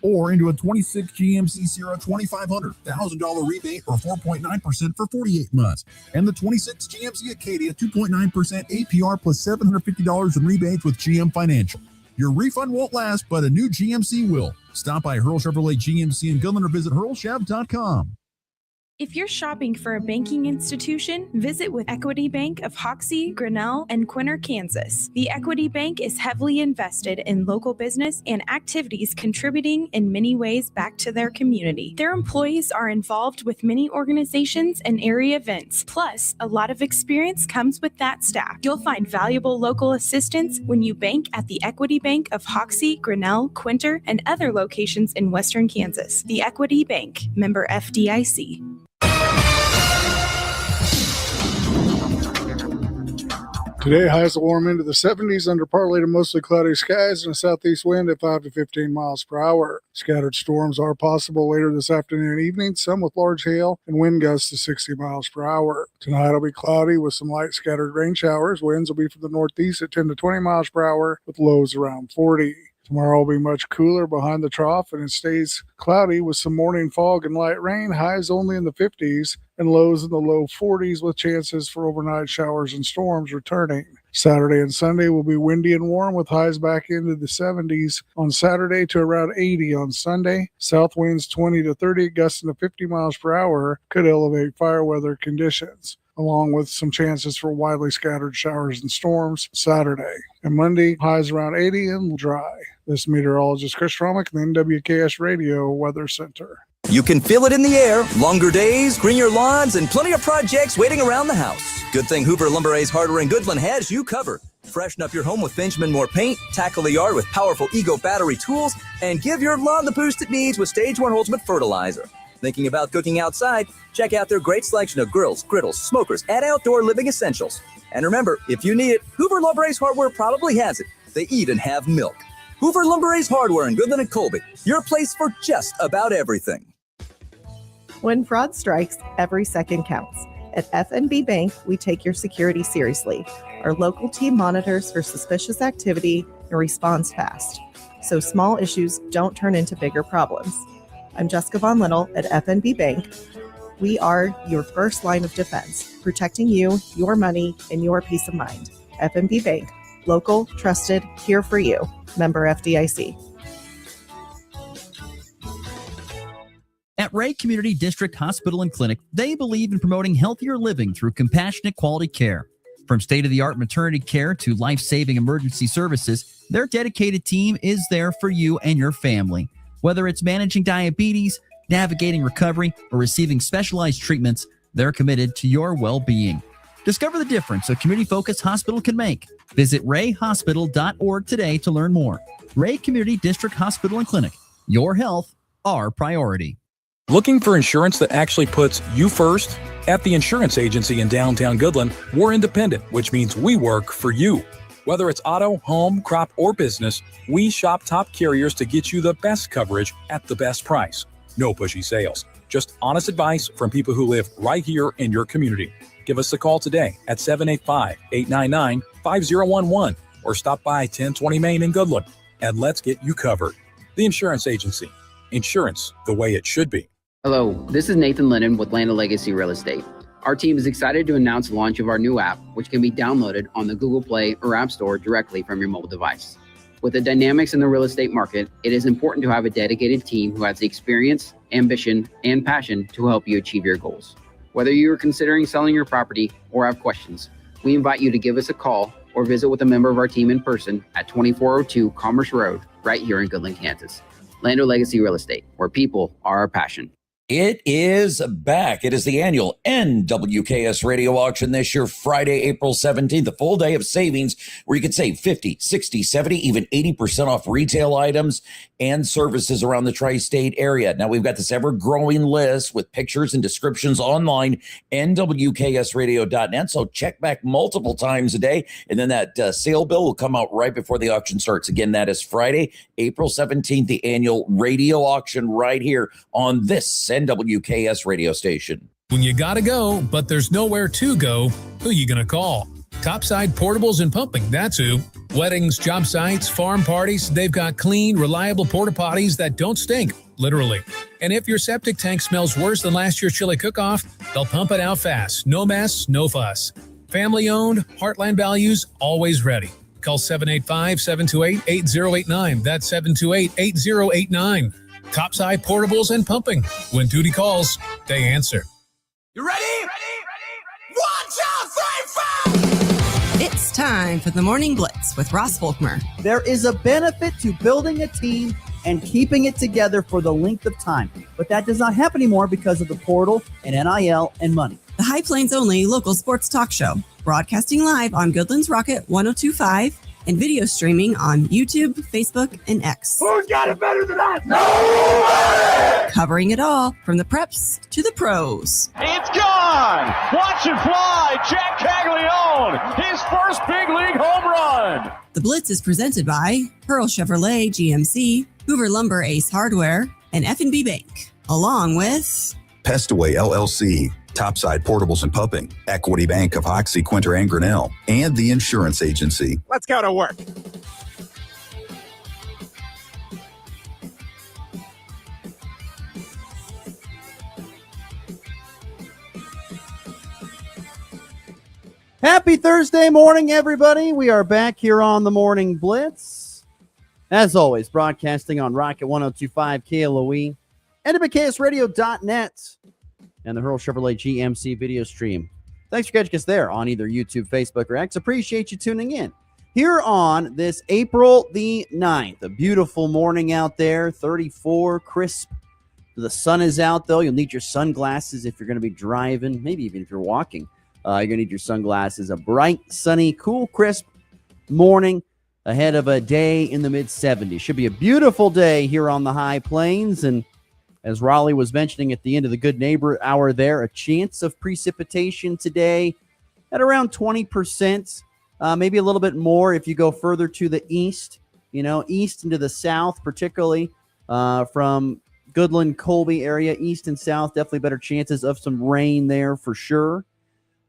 or into a 26 GMC Sierra 2500, $1,000 rebate or 4.9% for 48 months. And the 26 GMC Acadia 2.9% APR plus $750 in rebates with GM Financial. Your refund won't last, but a new GMC will. Stop by Hurl Chevrolet GMC in Goodland or visit hurlchev.com. If you're shopping for a banking institution, visit with Equity Bank of Hoxie, Grinnell, and Quinter, Kansas. The Equity Bank is heavily invested in local business and activities contributing in many ways back to their community. Their employees are involved with many organizations and area events. Plus, a lot of experience comes with that staff. You'll find valuable local assistance when you bank at the Equity Bank of Hoxie, Grinnell, Quinter, and other locations in Western Kansas. The Equity Bank, member FDIC. Today, highs will warm into the 70s under partly to mostly cloudy skies and a southeast wind at 5 to 15 miles per hour. Scattered storms are possible later this afternoon and evening, some with large hail and wind gusts to 60 miles per hour. Tonight will be cloudy with some light scattered rain showers. Winds will be from the northeast at 10 to 20 miles per hour with lows around 40. Tomorrow will be much cooler behind the trough, and it stays cloudy with some morning fog and light rain, highs only in the 50s and lows in the low 40s with chances for overnight showers and storms returning. Saturday and Sunday will be windy and warm with highs back into the 70s on Saturday to around 80 on Sunday. South winds 20 to 30, gusting to 50 miles per hour could elevate fire weather conditions, along with some chances for widely scattered showers and storms Saturday. And Monday, highs around 80 and dry. This meteorologist Chris Romick, the NWKS Radio Weather Center. You can feel it in the air. Longer days, greener lawns, and plenty of projects waiting around the house. Good thing Hoover Lumber Ace Hardware in Goodland has you covered. Freshen up your home with Benjamin Moore paint, tackle the yard with powerful Ego battery tools, and give your lawn the boost it needs with Stage 1 Ultimate Fertilizer. Thinking about cooking outside? Check out their great selection of grills, griddles, smokers, and outdoor living essentials. And remember, if you need it, Hoover Lumber Ace Hardware probably has it. They even have milk. Hoover Lumber Ace Hardware in Goodland and Colby, your place for just about everything. When fraud strikes, every second counts. At FNB Bank, we take your security seriously. Our local team monitors for suspicious activity and responds fast, so small issues don't turn into bigger problems. I'm Jessica Von Little at FNB Bank. We are your first line of defense, protecting you, your money, and your peace of mind. FNB Bank, local, trusted, here for you. Member FDIC. At Ray Community District Hospital and Clinic, they believe in promoting healthier living through compassionate quality care. From state-of-the-art maternity care to life-saving emergency services, their dedicated team is there for you and your family. Whether it's managing diabetes, navigating recovery, or receiving specialized treatments, they're committed to your well-being. Discover the difference a community-focused hospital can make. Visit rayhospital.org today to learn more. Ray Community District Hospital and Clinic. Your health, our priority. Looking for insurance that actually puts you first? At the insurance agency in downtown Goodland, we're independent, which means we work for you. Whether it's auto, home, crop, or business, we shop top carriers to get you the best coverage at the best price. No pushy sales, just honest advice from people who live right here in your community. Give us a call today at 785-899-5011 or stop by 1020 Main in Goodland and let's get you covered. The Insurance Agency. Insurance the way it should be. Hello, this is Nathan Lennon with Land of Legacy Real Estate. Our team is excited to announce the launch of our new app, which can be downloaded on the Google Play or App Store directly from your mobile device. With the dynamics in the real estate market, it is important to have a dedicated team who has the experience, ambition, and passion to help you achieve your goals. Whether you are considering selling your property or have questions, we invite you to give us a call or visit with a member of our team in person at 2402 Commerce Road, right here in Goodland, Kansas. Land of Legacy Real Estate, where people are our passion. It is back. It is the annual NWKS radio auction this year, Friday, April 17th, a full day of savings where you can save 50, 60, 70, even 80% off retail items and services around the tri-state area. Now, we've got this ever-growing list with pictures and descriptions online, nwksradio.net, so check back multiple times a day, and then that sale bill will come out right before the auction starts. Again, that is Friday, April 17th, the annual radio auction right here on this NWKS radio station. When you gotta go, but there's nowhere to go, who you gonna call? Topside Portables and Pumping, that's who. Weddings, job sites, farm parties, they've got clean, reliable porta potties that don't stink, literally. And if your septic tank smells worse than last year's chili cook-off, they'll pump it out fast. No mess, no fuss. Family owned, Heartland values, always ready. Call 785-728-8089. That's 728-8089. Topside Portables and Pumping. When duty calls, they answer. You ready? 1, 2, 3, 4! It's time for the Morning Blitz with Ross Volkmer. There is a benefit to building a team and keeping it together for the length of time, but that does not happen anymore because of the portal and NIL and money. The High Plains only local sports talk show, broadcasting live on Goodland's Rocket 102.5 and video streaming on YouTube, Facebook, and X. Who's got it better than us? Nobody! Covering it all from the preps to the pros. It's gone! Watch it fly! Jack Caglione, his first big league home run! The Blitz is presented by Pearl Chevrolet GMC, Hoover Lumber Ace Hardware, and F&B Bank, along with Pestaway LLC, Topside Portables and Pumping, Equity Bank of Hoxie, Quinter, and Grinnell, and the Insurance Agency. Let's go to work. Happy Thursday morning, everybody. We are back here on the Morning Blitz. As always, broadcasting on Rocket 102.5 KLOE, NWKSradio.net, and the Hurl Chevrolet GMC video stream. Thanks for catching us there on either YouTube, Facebook, or X. Appreciate you tuning in. Here on this April the 9th, a beautiful morning out there, 34, crisp. The sun is out, though. You'll need your sunglasses if you're going to be driving, maybe even if you're walking. You're going to need your sunglasses. A bright, sunny, cool, crisp morning ahead of a day in the mid-70s. Should be a beautiful day here on the High Plains, and as Raleigh was mentioning at the end of the Good Neighbor Hour there, a chance of precipitation today at around 20%, maybe a little bit more if you go further to the east, east into the south, particularly from Goodland, Colby area, east and south, definitely better chances of some rain there for sure.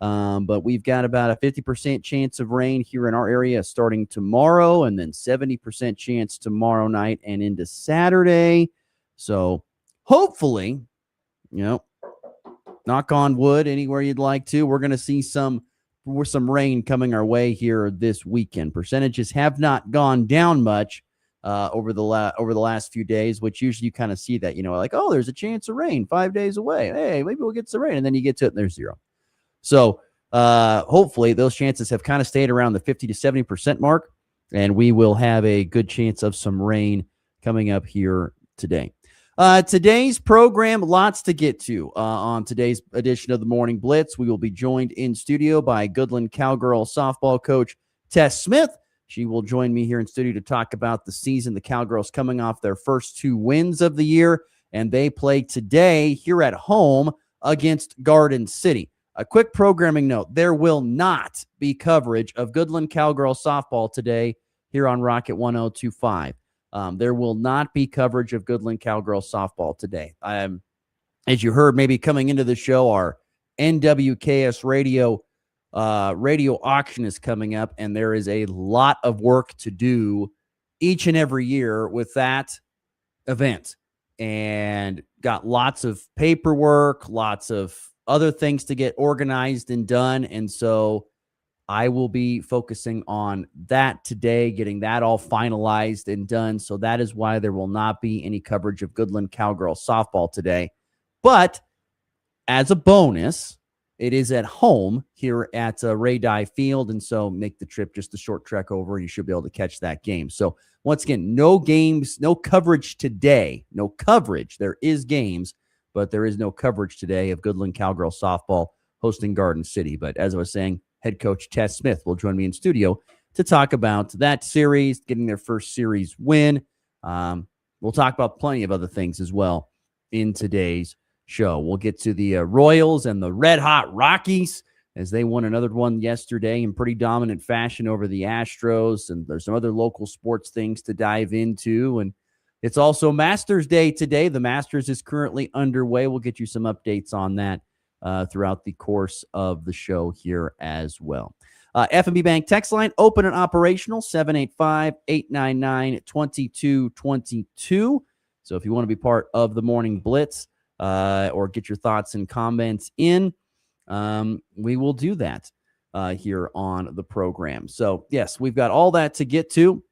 But we've got about a 50% chance of rain here in our area starting tomorrow, and then 70% chance tomorrow night and into Saturday. So hopefully, knock on wood, anywhere you'd like to, we're going to see some rain coming our way here this weekend. Percentages have not gone down much over the last few days, which usually you kind of see that, like, oh, there's a chance of rain 5 days away. Hey, maybe we'll get some rain. And then you get to it and there's zero. So hopefully those chances have kind of stayed around the 50 to 70% mark, and we will have a good chance of some rain coming up here today. Today's program, lots to get to on today's edition of the Morning Blitz. We will be joined in studio by Goodland Cowgirl softball coach Tess Smith. She will join me here in studio to talk about the season. The Cowgirls coming off their first 2 wins of the year, and they play today here at home against Garden City. A quick programming note, there will not be coverage of Goodland Cowgirl softball today here on Rocket 102.5. There will not be coverage of Goodland Cowgirl softball today. As you heard, maybe coming into the show, our NWKS radio auction is coming up, and there is a lot of work to do each and every year with that event, and got lots of paperwork, lots of other things to get organized and done. And so I will be focusing on that today, getting that all finalized and done. So that is why there will not be any coverage of Goodland Cowgirl softball today. But as a bonus, it is at home here at Ray Dye Field. And so make the trip just a short trek over, and you should be able to catch that game. So once again, no games, no coverage today. No coverage. There is games, but there is no coverage today of Goodland Cowgirl softball hosting Garden City. But as I was saying, head coach Tess Smith will join me in studio to talk about that series, getting their first series win. We'll talk about plenty of other things as well in today's show. We'll get to the Royals and the Red Hot Rockies as they won another one yesterday in pretty dominant fashion over the Astros. And there's some other local sports things to dive into. And it's also Masters Day today. The Masters is currently underway. We'll get you some updates on that throughout the course of the show here as well. F&B Bank text line, open and operational, 785-899-2222. So if you want to be part of the Morning Blitz or get your thoughts and comments in, we will do that here on the program. So, yes, we've got all that to get to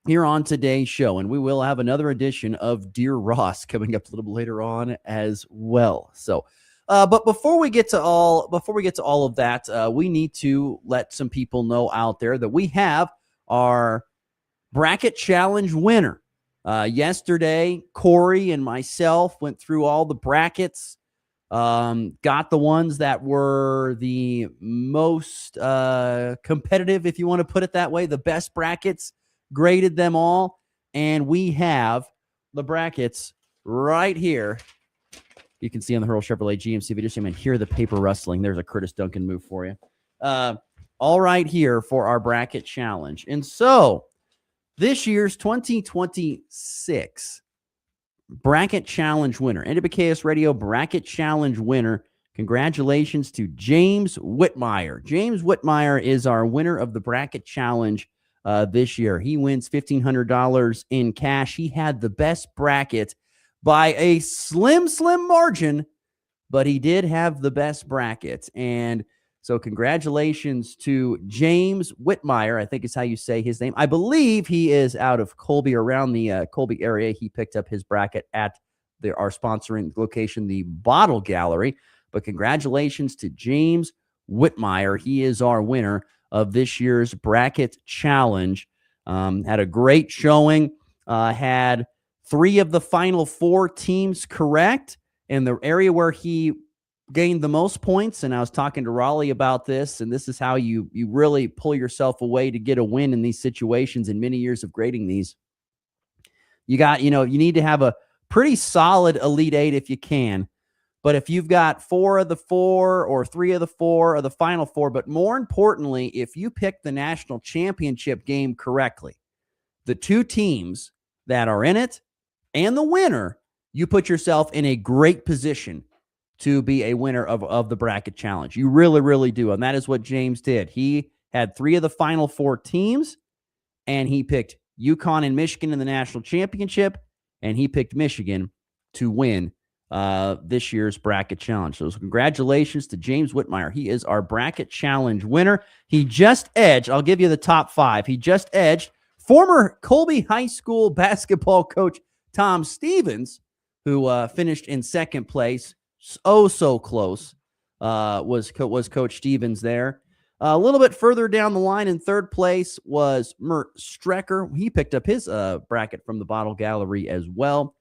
here on today's show, and we will have another edition of Dear Ross coming up a little bit later on as well. So, but before we get to all of that, we need to let some people know out there that we have our bracket challenge winner. Yesterday, Corey and myself went through all the brackets, got the ones that were the most competitive, if you want to put it that way, the best brackets, graded them all, and we have the brackets right here. You can see on the Hurl Chevrolet GMC video stream and hear the paper rustling. There's a Curtis Duncan move for you. All right here for our bracket challenge. And so this year's 2026 bracket challenge winner, NWKS Radio bracket challenge winner, congratulations to James Whitmire. James Whitmire is our winner of the bracket challenge this year. He wins $1,500 in cash. He had the best bracket by a slim margin, but he did have the best bracket. And so congratulations to James Whitmire, I think is how you say his name. I believe he is out of Colby, around the Colby area. He picked up his bracket at our sponsoring location, the Bottle Gallery. But congratulations to James Whitmire. He is our winner of this year's bracket challenge. Had a great showing, had 3 of the final 4 teams correct, and the area where he gained the most points, and I was talking to Raleigh about this, and this is how you really pull yourself away to get a win in these situations in many years of grading these. You need to have a pretty solid Elite 8 if you can. But if you've got 4 of the 4 or 3 of the 4 or the final 4, but more importantly, if you pick the national championship game correctly, the 2 teams that are in it and the winner, you put yourself in a great position to be a winner of the bracket challenge. You really, really do. And that is what James did. He had 3 of the final 4 teams, and he picked UConn and Michigan in the national championship, and he picked Michigan to win this year's bracket challenge. So congratulations to James Whitmire. He is our bracket challenge winner. He just edged, I'll give you the top 5. He just edged former Colby High School basketball coach Tom Stevens, who finished in second place. So close was Coach Stevens there. A little bit further down the line in third place was Mert Strecker. He picked up his bracket from the Bottle Gallery as well.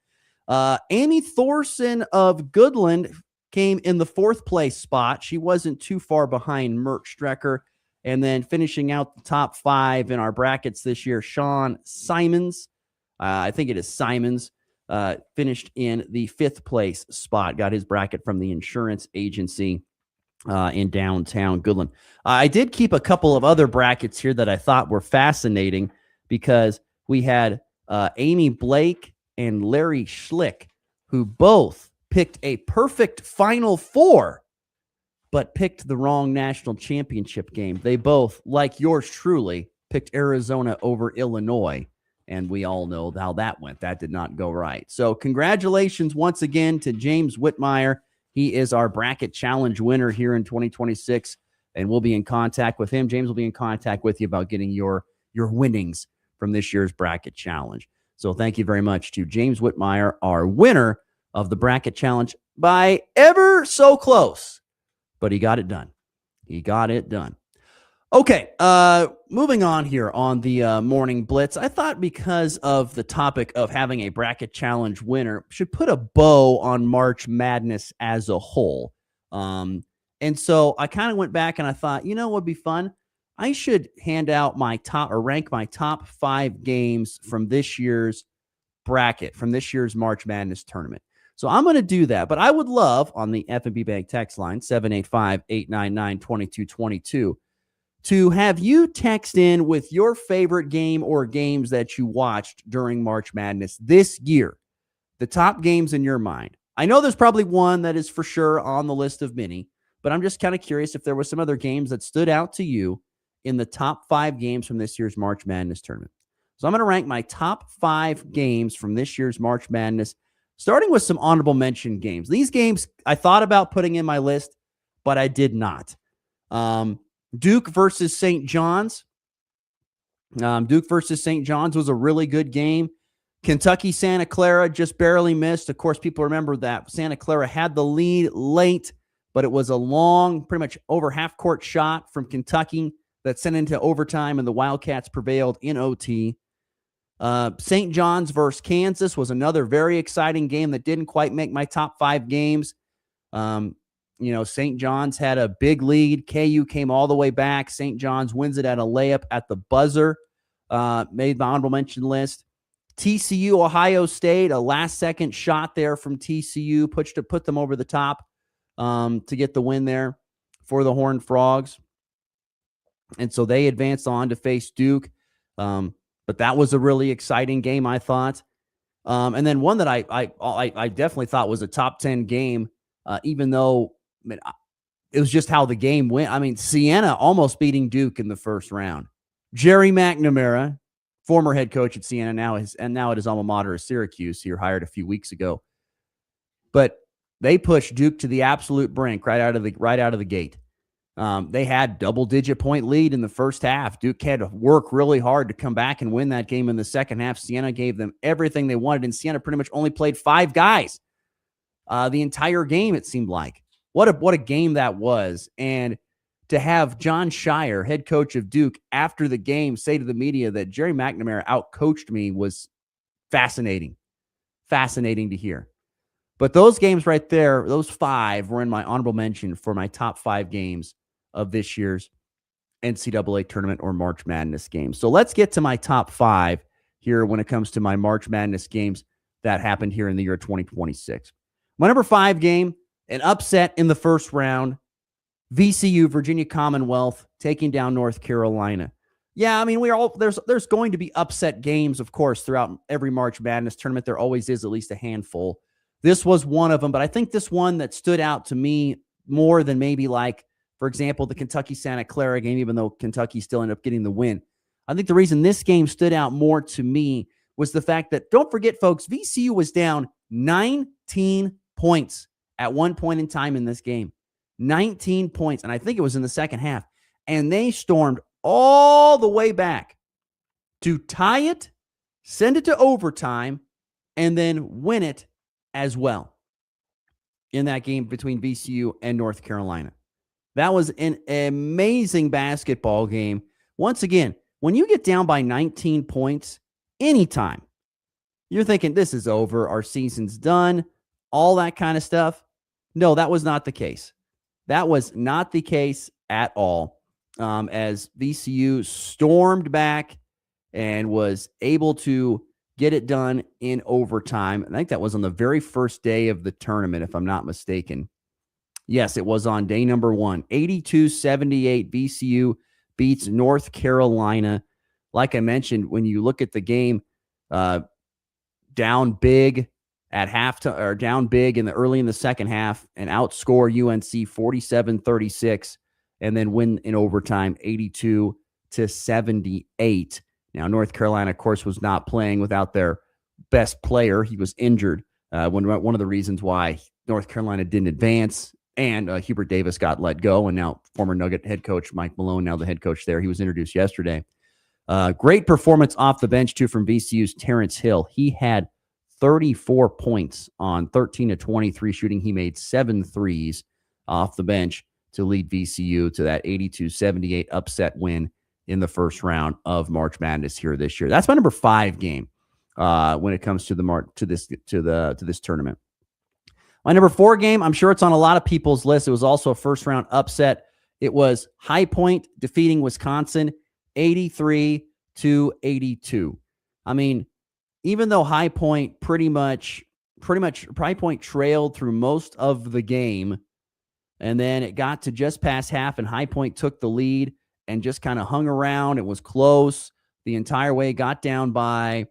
Amy Thorson of Goodland came in the 4th place spot. She wasn't too far behind Mert Strecker. And then finishing out the top 5 in our brackets this year, Sean Simons, I think it is Simons, finished in the 5th place spot, got his bracket from the insurance agency in downtown Goodland. I did keep a couple of other brackets here that I thought were fascinating because we had Amy Blake and Larry Schlick, who both picked a perfect Final 4, but picked the wrong national championship game. They both, like yours truly, picked Arizona over Illinois, and we all know how that went. That did not go right. So congratulations once again to James Whitmire. He is our bracket challenge winner here in 2026, and we'll be in contact with him. James will be in contact with you about getting your winnings from this year's bracket challenge. So thank you very much to James Whitmire, our winner of the bracket challenge by ever so close, but he got it done. He got it done. Okay, moving on here on the Morning Blitz. I thought because of the topic of having a bracket challenge winner, should put a bow on March Madness as a whole. And so I kind of went back and I thought, what would be fun? I should hand out rank my top 5 games from this year's bracket, from this year's March Madness tournament. So I'm going to do that, but I would love on the F&B Bank text line, 785-899-2222, to have you text in with your favorite game or games that you watched during March Madness this year, the top games in your mind. I know there's probably one that is for sure on the list of many, but I'm just kind of curious if there were some other games that stood out to you in the top 5 games from this year's March Madness tournament. So I'm going to rank my top 5 games from this year's March Madness, starting with some honorable mention games. These games I thought about putting in my list, but I did not. Duke versus St. John's. Duke versus St. John's was a really good game. Kentucky Santa Clara just barely missed. Of course, people remember that Santa Clara had the lead late, but it was a long, pretty much over half-court shot from Kentucky that sent into overtime, and the Wildcats prevailed in OT. St. John's versus Kansas was another very exciting game that didn't quite make my top 5 games. St. John's had a big lead. KU came all the way back. St. John's wins it at a layup at the buzzer. Made my honorable mention list. TCU, Ohio State, a last-second shot there from TCU, put them over the top to get the win there for the Horned Frogs. And so they advanced on to face Duke. But that was a really exciting game, I thought. And then one that I definitely thought was a top 10 game, even though it was just how the game went. I mean, Siena almost beating Duke in the first round. Jerry McNamara, former head coach at Siena, now at his alma mater is Syracuse, here hired a few weeks ago. But they pushed Duke to the absolute brink right out of the gate. They had double-digit point lead in the first half. Duke had to work really hard to come back and win that game in the second half. Siena gave them everything they wanted, and Siena pretty much only played 5 guys the entire game, it seemed like. What a game that was. And to have John Shire, head coach of Duke, after the game say to the media that Jerry McNamara outcoached me was fascinating. Fascinating to hear. But those games right there, those 5 were in my honorable mention for my top 5 games of this year's NCAA tournament or March Madness games. So let's get to my top 5 here when it comes to my March Madness games that happened here in the year 2026. My number 5 game, an upset in the first round, VCU, Virginia Commonwealth, taking down North Carolina. Yeah, I mean, there's going to be upset games, of course, throughout every March Madness tournament. There always is at least a handful. This was one of them, but I think this one that stood out to me more than maybe like, for example, the Kentucky-Santa Clara game, even though Kentucky still ended up getting the win. I think the reason this game stood out more to me was the fact that, don't forget, folks, VCU was down 19 points at one point in time in this game. 19 points, and I think it was in the second half. And they stormed all the way back to tie it, send it to overtime, and then win it as well in that game between VCU and North Carolina. That was an amazing basketball game. Once again, when you get down by 19 points, anytime, you're thinking this is over, our season's done, all that kind of stuff. No, that was not the case. That was not the case at all, as VCU stormed back and was able to get it done in overtime. I think that was on the very first day of the tournament, if I'm not mistaken. Yes, it was on day number 1. 82-78, VCU beats North Carolina. Like I mentioned, when you look at the game, down big at halftime, or down big early in the second half, and outscore UNC 47-36, and then win in overtime 82-78. Now, North Carolina, of course, was not playing without their best player. He was injured. One of the reasons why North Carolina didn't advance, and Hubert Davis got let go, and now former Nugget head coach Mike Malone, now the head coach there. He was introduced yesterday. Great performance off the bench, too, from VCU's Terrence Hill. He had 34 points on 13-23 shooting. He made 7 threes off the bench to lead VCU to that 82-78 upset win in the first round of March Madness here this year. That's my number 5 game when it comes to this tournament. My number 4 game, I'm sure it's on a lot of people's list. It was also a first round upset. It was High Point defeating Wisconsin 83-82. I mean, even though High Point pretty much High Point trailed through most of the game, and then it got to just past half, and High Point took the lead and just kind of hung around. It was close the entire way. Got down by,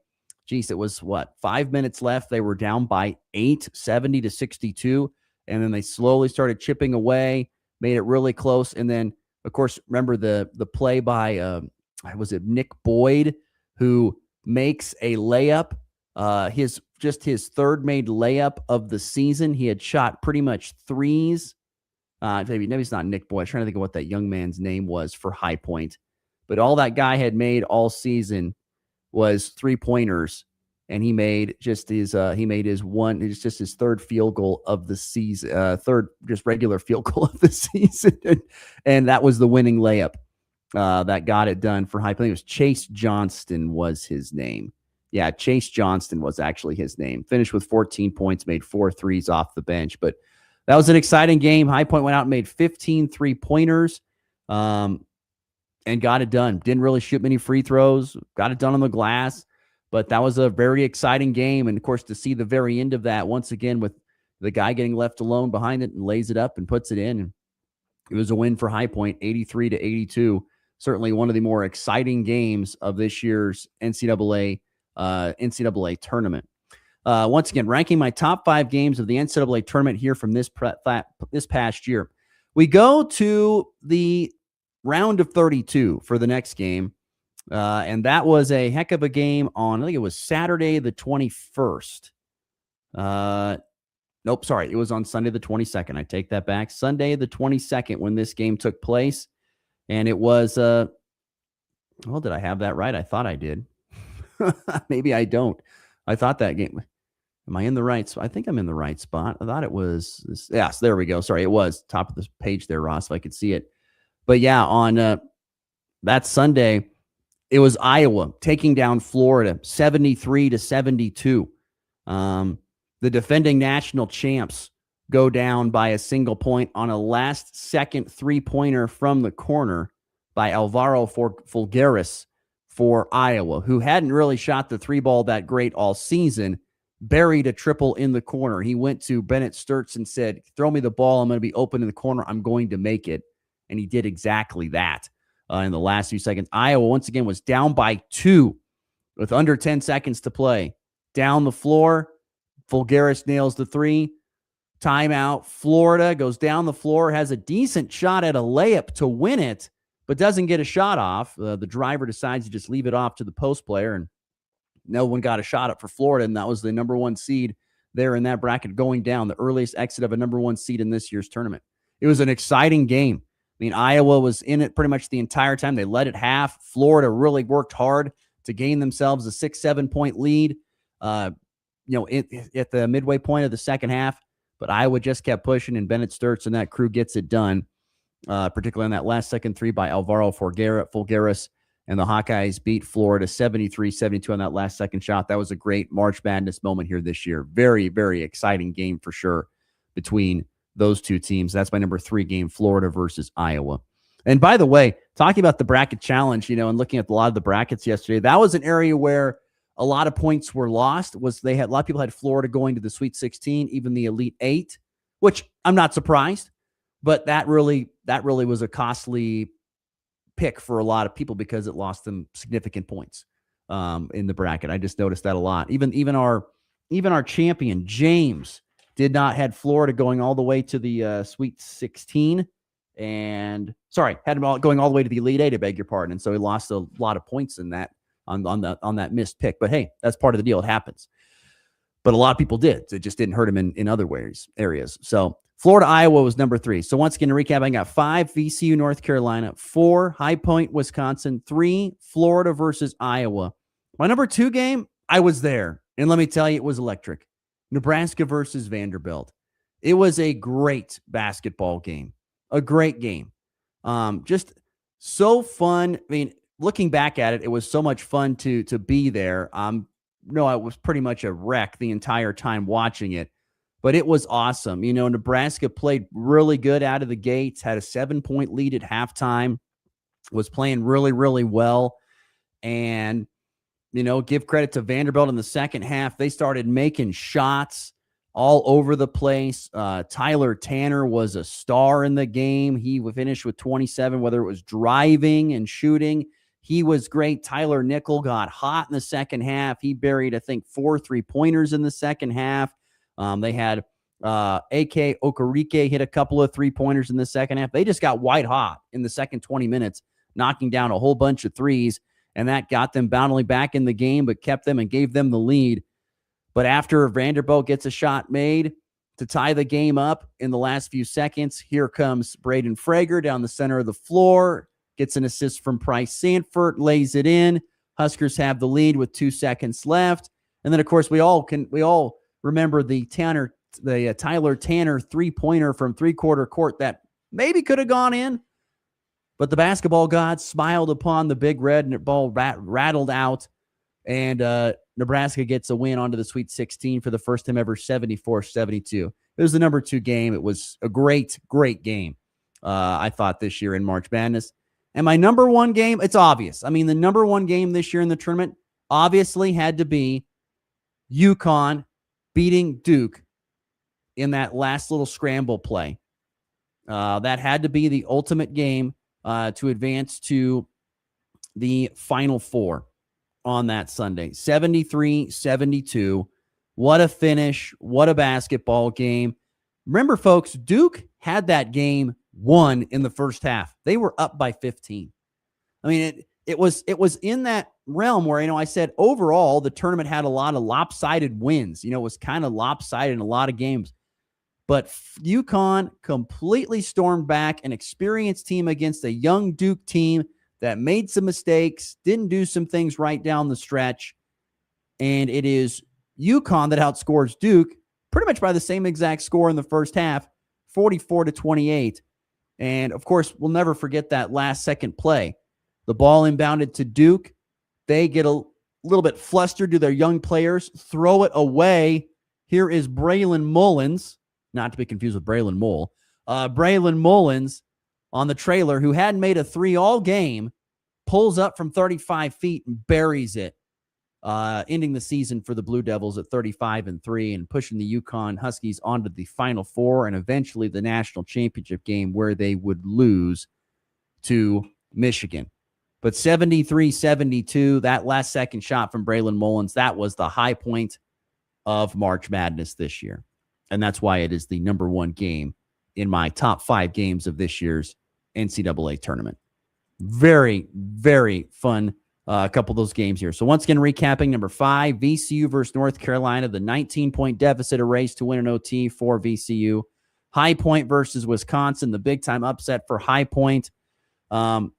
it was 5 minutes left. They were down by 8, 70-62, and then they slowly started chipping away, made it really close, and then Of course, remember the play by was it Nick Boyd, who makes a layup, his third made layup of the season. He had shot pretty much threes. Maybe it's not Nick Boyd. I'm trying to think of what that young man's name was for High Point, but all that guy had made all season was 3-pointers, and he made his third field goal of the season, third just regular field goal of the season, and that was the winning layup that got it done for High Point. It was Chase Johnston was his name. Yeah, Chase Johnston was actually his name. Finished with 14 points, made 4 threes off the bench, but that was an exciting game. High Point went out and made 15 3-pointers. And got it done. Didn't really shoot many free throws. Got it done on the glass. But that was a very exciting game. And, of course, to see the very end of that, once again, with the guy getting left alone behind it and lays it up and puts it in. And it was a win for High Point, 83-82. Certainly one of the more exciting games of this year's NCAA tournament. Once again, ranking my top 5 games of the NCAA tournament here from this past year. We go to the round of 32 for the next game. And that was a heck of a game on, I think it was Saturday the 21st. Nope, sorry. It was on Sunday the 22nd. I take that back. Sunday the 22nd when this game took place. And it was, did I have that right? I thought I did. Maybe I don't. I thought that game. Am I in the right spot? I think I'm in the right spot. I thought it was this. Yes, there we go. Sorry, it was top of the page there, Ross, if I could see it. But yeah, on that Sunday, it was Iowa taking down Florida 73-72. The defending national champs go down by a single point on a last-second 3-pointer from the corner by Alvaro Fulgaris for Iowa, who hadn't really shot the 3-ball that great all season, buried a triple in the corner. He went to Bennett Sturtz and said, "Throw me the ball. I'm going to be open in the corner. I'm going to make it." And he did exactly that in the last few seconds. Iowa, once again, was down by 2 with under 10 seconds to play. Down the floor, Fulgaris nails the 3. Timeout. Florida goes down the floor, has a decent shot at a layup to win it, but doesn't get a shot off. The driver decides to just leave it off to the post player, and no one got a shot up for Florida, and that was the number 1 seed there in that bracket going down, the earliest exit of a number 1 seed in this year's tournament. It was an exciting game. I mean, Iowa was in it pretty much the entire time. They led at half. Florida really worked hard to gain themselves a 6-7 point lead, at the midway point of the second half. But Iowa just kept pushing, and Bennett Sturtz and that crew gets it done, particularly on that last second 3 by Alvaro Fulgaris. And the Hawkeyes beat Florida 73-72 on that last second shot. That was a great March Madness moment here this year. Very, very exciting game for sure between those two teams. That's my number 3 game, Florida versus Iowa. And by the way, talking about the bracket challenge, and looking at a lot of the brackets yesterday, that was an area where a lot of points were lost. A lot of people had Florida going to the Sweet 16, even the Elite 8, which I'm not surprised, but that really was a costly pick for a lot of people because it lost them significant points in the bracket. I just noticed that a lot. Even our champion James did not had Florida going all the way to the Sweet 16, and had him going all the way to the Elite 8. I beg your pardon, and so he lost a lot of points in that on that missed pick. But hey, that's part of the deal. It happens. But a lot of people did. It just didn't hurt him in other areas. So Florida, Iowa was number 3. So once again, to recap, I got 5 VCU, North Carolina, 4 High Point, Wisconsin, 3 Florida versus Iowa. My number 2 game, I was there, and let me tell you, it was electric. Nebraska versus Vanderbilt. It was a great basketball game. A great game. Just so fun. I mean, looking back at it, it was so much fun to be there. I was pretty much a wreck the entire time watching it, but it was awesome. Nebraska played really good out of the gates, had a 7-point lead at halftime, was playing really, really well. And give credit to Vanderbilt in the second half. They started making shots all over the place. Tyler Tanner was a star in the game. He finished with 27, whether it was driving and shooting. He was great. Tyler Nickel got hot in the second half. He buried, I think, 4 3-pointers in the second half. They had A.K. Okereke hit a couple of three-pointers in the second half. They just got white hot in the second 20 minutes, knocking down a whole bunch of threes, and that got them bounding back in the game, but kept them and gave them the lead. But after Vanderbilt gets a shot made to tie the game up in the last few seconds, here comes Braden Frager down the center of the floor, gets an assist from Price Sanford, lays it in. Huskers have the lead with 2 seconds left. And then, of course, we all remember the Tyler Tanner three-pointer from three-quarter court that maybe could have gone in, but the basketball gods smiled upon the Big Red and the ball rattled out, and Nebraska gets a win onto the Sweet 16 for the first time ever, 74-72. It was the number 2 game. It was a great, great game, I thought, this year in March Madness. And my number 1 game, it's obvious. I mean, the number 1 game this year in the tournament obviously had to be UConn beating Duke in that last little scramble play. That had to be the ultimate game to advance to the Final Four on that Sunday. 73-72. What a finish. What a basketball game. Remember, folks, Duke had that game won in the first half. They were up by 15. I mean, it was in that realm where, I said overall the tournament had a lot of lopsided wins. It was kind of lopsided in a lot of games. But UConn completely stormed back, an experienced team against a young Duke team that made some mistakes, didn't do some things right down the stretch. And it is UConn that outscores Duke pretty much by the same exact score in the first half, 44-28. And, of course, we'll never forget that last second play. The ball inbounded to Duke. They get a little bit flustered to their young players, throw it away. Here is Braylon Mullins, not to be confused with Braylon Mole. Braylon Mullins on the trailer, who hadn't made a 3 all game, pulls up from 35 feet and buries it, ending the season for the Blue Devils at 35-3 and pushing the UConn Huskies onto the Final Four and eventually the national championship game where they would lose to Michigan. But 73-72, that last second shot from Braylon Mullins, that was the high point of March Madness this year. And that's why it is the number 1 game in my top 5 games of this year's NCAA tournament. Very, very fun couple of those games here. So once again, recapping number 5, VCU versus North Carolina, the 19-point deficit erased to win an OT for VCU. High Point versus Wisconsin, the big-time upset for High Point. Iowa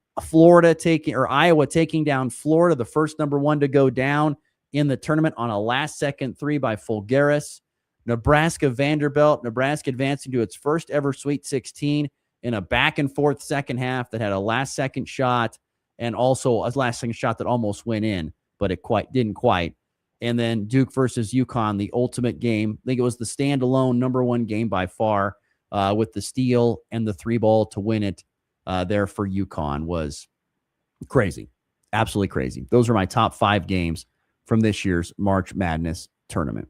taking down Florida, the first number 1 to go down in the tournament on a last-second 3 by Fulgaris. Nebraska Vanderbilt, Nebraska advancing to its first ever Sweet 16 in a back-and-forth second half that had a last-second shot and also a last-second shot that almost went in, but it didn't quite. And then Duke versus UConn, the ultimate game. I think it was the standalone number 1 game by far, with the steal and the 3-ball to win it there for UConn. Was crazy. Absolutely crazy. Those are my top 5 games from this year's March Madness tournament.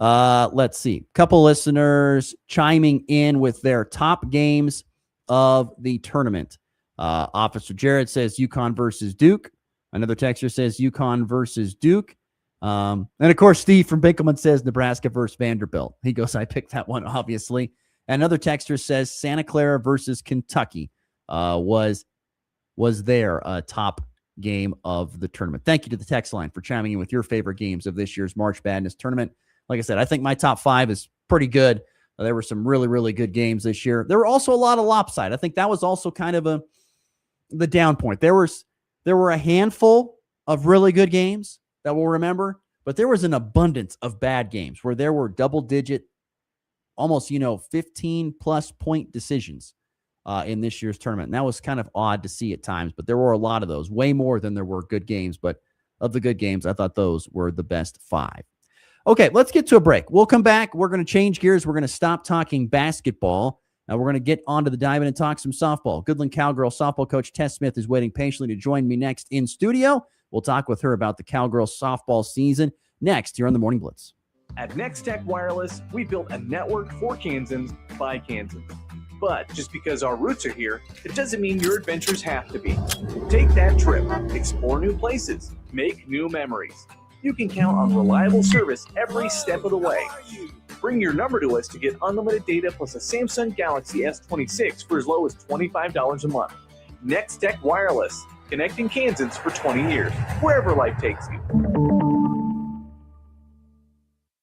Let's see. A couple listeners chiming in with their top games of the tournament. Officer Jared says UConn versus Duke. Another texter says UConn versus Duke. And of course, Steve from Binkelman says Nebraska versus Vanderbilt. He goes, I picked that one, obviously. Another texter says Santa Clara versus Kentucky was their top game of the tournament. Thank you to the text line for chiming in with your favorite games of this year's March Madness tournament. Like I said, I think my top 5 is pretty good. There were some really, really good games this year. There were also a lot of lopsided. I think that was also kind of the down point. There were a handful of really good games that we'll remember, but there was an abundance of bad games where there were double-digit, almost 15-plus point decisions in this year's tournament. And that was kind of odd to see at times, but there were a lot of those, way more than there were good games. But of the good games, I thought those were the best 5. Okay, let's get to a break. We'll come back. We're going to change gears. We're going to stop talking basketball. We're going to get onto the dive in and talk some softball. Goodland Cowgirl softball coach Tess Smith is waiting patiently to join me next in studio. We'll talk with her about the Cowgirl softball season next here on the Morning Blitz. At Next Tech Wireless, we built a network for Kansans by Kansans. But just because our roots are here, it doesn't mean your adventures have to be. Take that trip, explore new places, make new memories. You can count on reliable service every step of the way. Bring your number to us to get unlimited data plus a Samsung Galaxy S26 for as low as $25 a month. Next Tech Wireless, connecting Kansans for 20 years, wherever life takes you.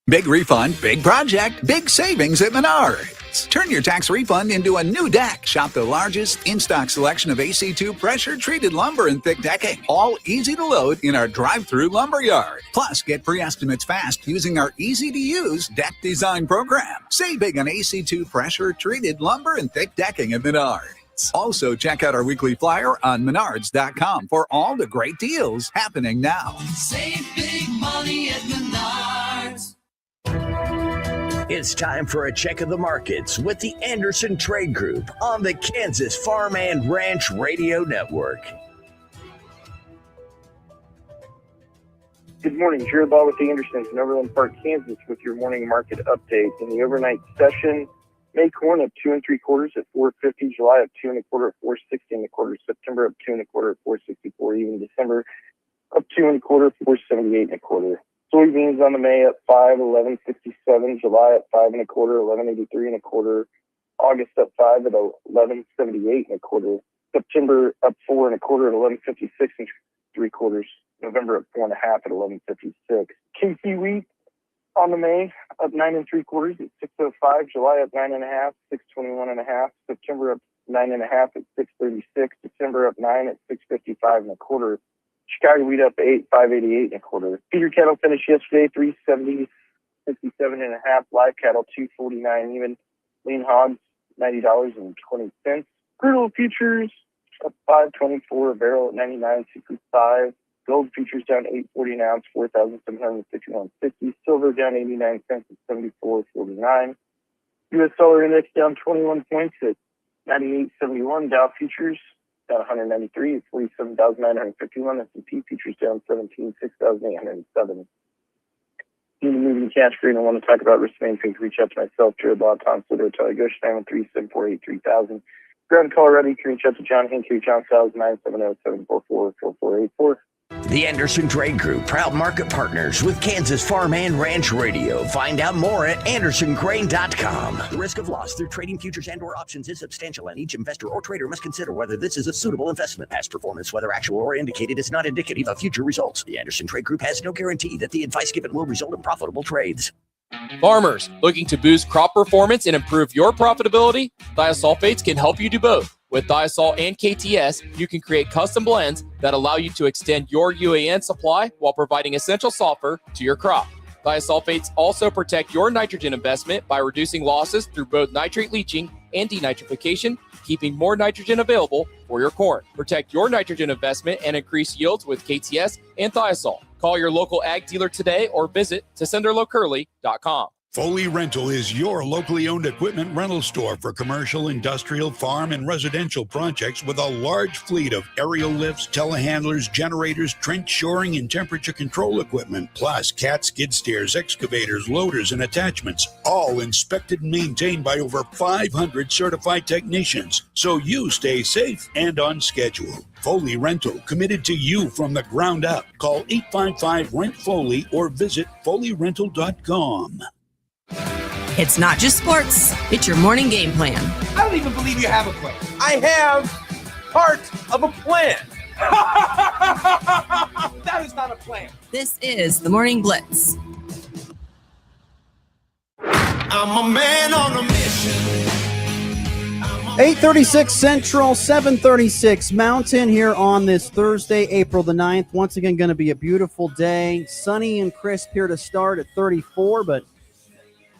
Big refund, big project, big savings at Menards. Turn your tax refund into a new deck. Shop the largest in-stock selection of AC2 pressure-treated lumber and thick decking. All easy to load in our drive-through lumber yard. Plus, get pre-estimates fast using our easy-to-use deck design program. Save big on AC2 pressure-treated lumber and thick decking at Menards. Also, check out our weekly flyer on Menards.com for all the great deals happening now. Save big money at Menards. It's time for a check of the markets with the Anderson Trade Group on the Kansas Farm and Ranch Radio Network. Good morning. Jared Ball with the Andersons in Overland Park, Kansas with your morning market update. In the overnight session, May corn up 2 3/4 at $4.50, July up 2 1/4 at $4.60 1/4, September up 2 1/4 at $4.64, even December up 2 1/4 $4.78 1/4. Soybeans on the May up 5, 11.67. July up 5 1/4, 11.83 1/4. August up 5 at 11.78 1/4. September up 4 1/4 at 11.56 3/4. November up 4 1/2 at 11.56. KC wheat on the May up 9 3/4 at 6.05. July up 9 1/2, 6.21 1/2. September up 9 1/2 at 6.36. December up 9 at 6.55 1/4. Chicago wheat up 8, 5.88 1/4. Feeder cattle finished yesterday 370, 67 1/2. Live cattle 249 even. Lean hogs $90.20. Crude oil futures up 5.24 a barrel at 99.65. Gold futures down 8.40 an ounce, 4,751.50. Silver down 89 cents at 74.49. U.S. dollar index down 21 points at 98.71. Dow futures down 193 at 47,951. S&P futures down 17, 6,807. Need to move in cash green. I want to talk about risk management. Reach out to myself, Jared Law, Tom Sliter, Tyler Gush, 913-748-3000. Ground Colorado, you can reach out to John Hinckley, John Styles, 970-744-4484. The Anderson Trade Group, proud market partners with Kansas Farm and Ranch Radio. Find out more at andersongrain.com. The risk of loss through trading futures and or options is substantial, and each investor or trader must consider whether this is a suitable investment. Past performance, whether actual or indicated, is not indicative of future results. The Anderson Trade Group has no guarantee that the advice given will result in profitable trades. Farmers looking to boost crop performance and improve your profitability? Thiosulfates can help you do both. With Thiosol and KTS, you can create custom blends that allow you to extend your UAN supply while providing essential sulfur to your crop. Thiosulfates also protect your nitrogen investment by reducing losses through both nitrate leaching and denitrification, keeping more nitrogen available for your corn. Protect your nitrogen investment and increase yields with KTS and Thiosol. Call your local ag dealer today or visit TacenderLocurley.com. Foley Rental is your locally owned equipment rental store for commercial, industrial, farm, and residential projects with a large fleet of aerial lifts, telehandlers, generators, trench shoring, and temperature control equipment, plus cat skid steers, excavators, loaders, and attachments, all inspected and maintained by over 500 certified technicians, so you stay safe and on schedule. Foley Rental, committed to you from the ground up. Call 855-RENT-FOLEY or visit FoleyRental.com. It's not just sports, it's your morning game plan. I don't even believe you have a plan. I have part of a plan. That is not a plan. This is the Morning Blitz. I'm a man on a mission. 8:36 Central, 7:36 Mountain here on this Thursday, April the 9th. Once again, going to be a beautiful day. Sunny and crisp here to start at 34, but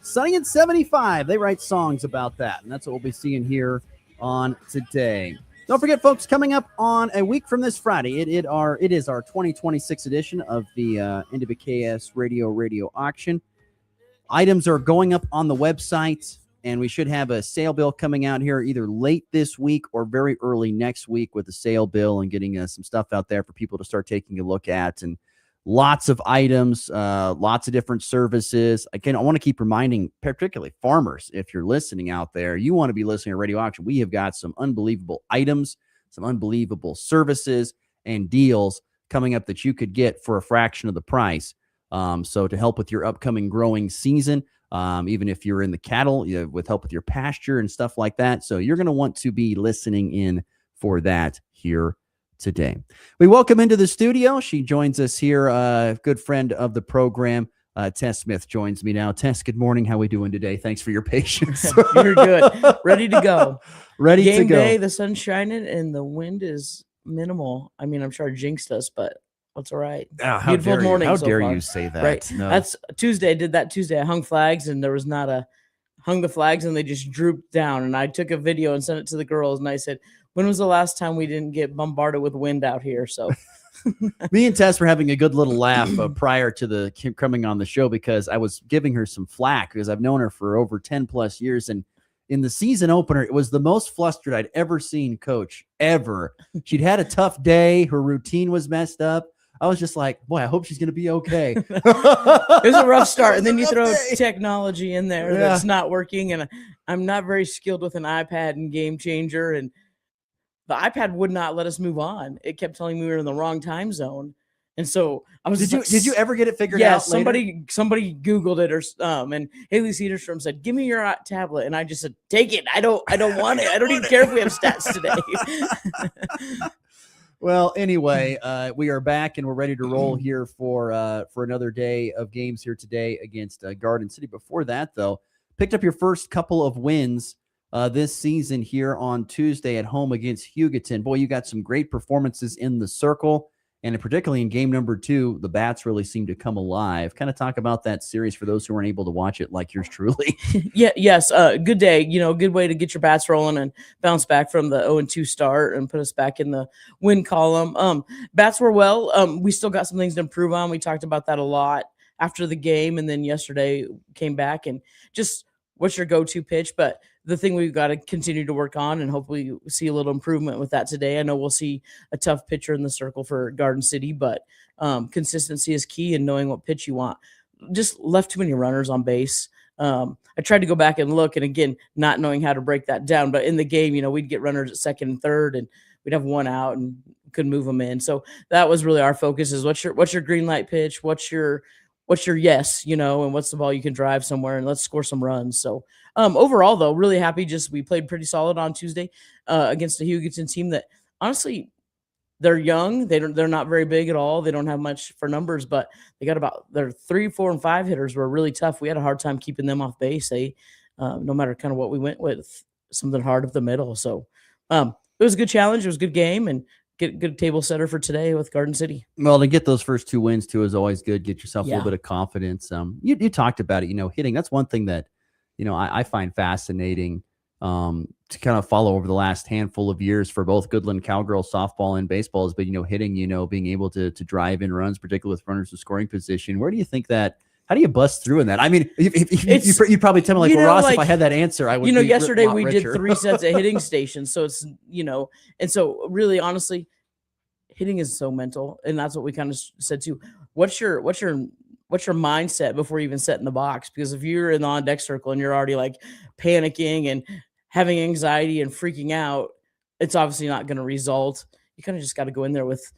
sunny at 75. They write songs about that, and that's what we'll be seeing here on today. Don't forget, folks, coming up on a week from this Friday, it is our 2026 edition of the NWKS Radio Auction. Items are going up on the website, and we should have a sale bill coming out here either late this week or very early next week with the sale bill and getting some stuff out there for people to start taking a look at. And lots of items, lots of different services. Again, I want to keep reminding, particularly farmers, if you're listening out there, you want to be listening to Radio Auction. We have got some unbelievable items, some unbelievable services and deals coming up that you could get for a fraction of the price. So to help with your upcoming growing season, even if you're in the cattle, with help with your pasture and stuff like that. So you're going to want to be listening in for that here today. We welcome into the studio. She joins us here, a good friend of the program. Tess Smith joins me now. Tess, good morning. How are we doing today? Thanks for your patience. You're good. Ready to go. Ready Game to go. day, the sun's shining, and the wind is minimal. I mean, I'm sure it jinxed us, but that's all right. How Beautiful dare morning. You? How so dare far. you say that? Right. No. That's Tuesday. I did that Tuesday. I hung flags, and there was not a hung the flags, and they just drooped down. And I took a video and sent it to the girls, and I said, "When was the last time we didn't get bombarded with wind out here?" So. Me and Tess were having a good little laugh prior to the coming on the show, because I was giving her some flack because I've known her for over 10 plus years. And in the season opener, it was the most flustered I'd ever seen Coach ever. She'd had a tough day. Her routine was messed up. I was just like, boy, I hope she's going to be okay. It was a rough start. And then you throw technology in there that's not working. And I'm not very skilled with an iPad and Game Changer. And the iPad would not let us move on. It kept telling me we were in the wrong time zone. And so I was Did you ever get it figured out? Yeah, later? somebody Googled it, or and Haley Cedarstrom said, "Give me your tablet." And I just said, "Take it. I don't want it. I don't even care if we have stats today." Well, anyway, we are back and we're ready to roll here for another day of games here today against Garden City. Before that, though, picked up your first couple of wins this season here on Tuesday at home against Hugoton. Boy, you got some great performances in the circle, and particularly in game number 2, the Bats really seemed to come alive. Kind of talk about that series for those who weren't able to watch it, like yours truly. Yes. Good day. Good way to get your Bats rolling and bounce back from the 0-2 start and put us back in the win column. Bats were well. We still got some things to improve on. We talked about that a lot after the game, and then yesterday came back and just what's your go-to pitch, but the thing we've got to continue to work on, and hopefully see a little improvement with that today. I know we'll see a tough pitcher in the circle for Garden City, but consistency is key in knowing what pitch you want. Just left too many runners on base. I tried to go back and look, and again, not knowing how to break that down, but in the game, we'd get runners at second and third, and we'd have one out and couldn't move them in. So that was really our focus: is what's your green light pitch? What's your yes, and what's the ball you can drive somewhere, and let's score some runs. So overall, though, really happy. We played pretty solid on Tuesday against a Hugoton team that honestly, they're young. They're not very big at all. They don't have much for numbers, but they got their 3, 4, and 5 hitters were really tough. We had a hard time keeping them off base. They no matter kind of what we went with, something hard up the middle. So it was a good challenge. It was a good game, and get good table setter for today with Garden City. Well, to get those first 2 wins too is always good. Get yourself a Yeah. little bit of confidence. You talked about it, hitting. That's one thing that, I find fascinating to kind of follow over the last handful of years for both Goodland Cowgirls softball and baseball has been, hitting, being able to drive in runs, particularly with runners in scoring position. Where do you think how do you bust through in that? I mean, you probably tell me like, well, Ross, if I had that answer, I would. Yesterday we did 3 sets of hitting stations, so it's and so really, honestly, hitting is so mental, and that's what we kind of said too. What's your mindset before you even set in the box? Because if you're in the on deck circle and you're already like panicking and having anxiety and freaking out, it's obviously not going to result. You kind of just got to go in there with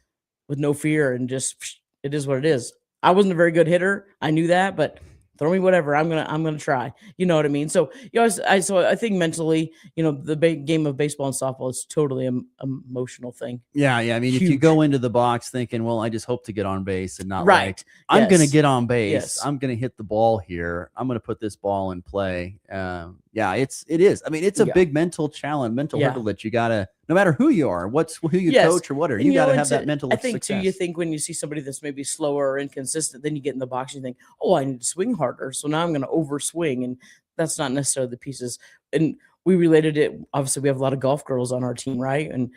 no fear and just it is what it is. I wasn't a very good hitter. I knew that, but throw me whatever. I'm gonna try. You know what I mean? So I think mentally, the game of baseball and softball is totally an emotional thing. Yeah. I mean, Huge. if you go into the box thinking, well, I just hope to get on base and not Right. like, I'm Yes. going to get on base. Yes. I'm going to hit the ball here. I'm going to put this ball in play. It is. I mean, it's a Yeah. big mental challenge, mental Yeah. hurdle that you got to, no matter who you are, who you Yes. coach or whatever, And, you got to and have that mental I think success. too, you think when you see somebody that's maybe slower or inconsistent, then you get in the box and you think, oh, I need to swing harder. So now I'm going to overswing. And that's not necessarily the pieces. And we related it. Obviously, we have a lot of golf girls on our team, right? And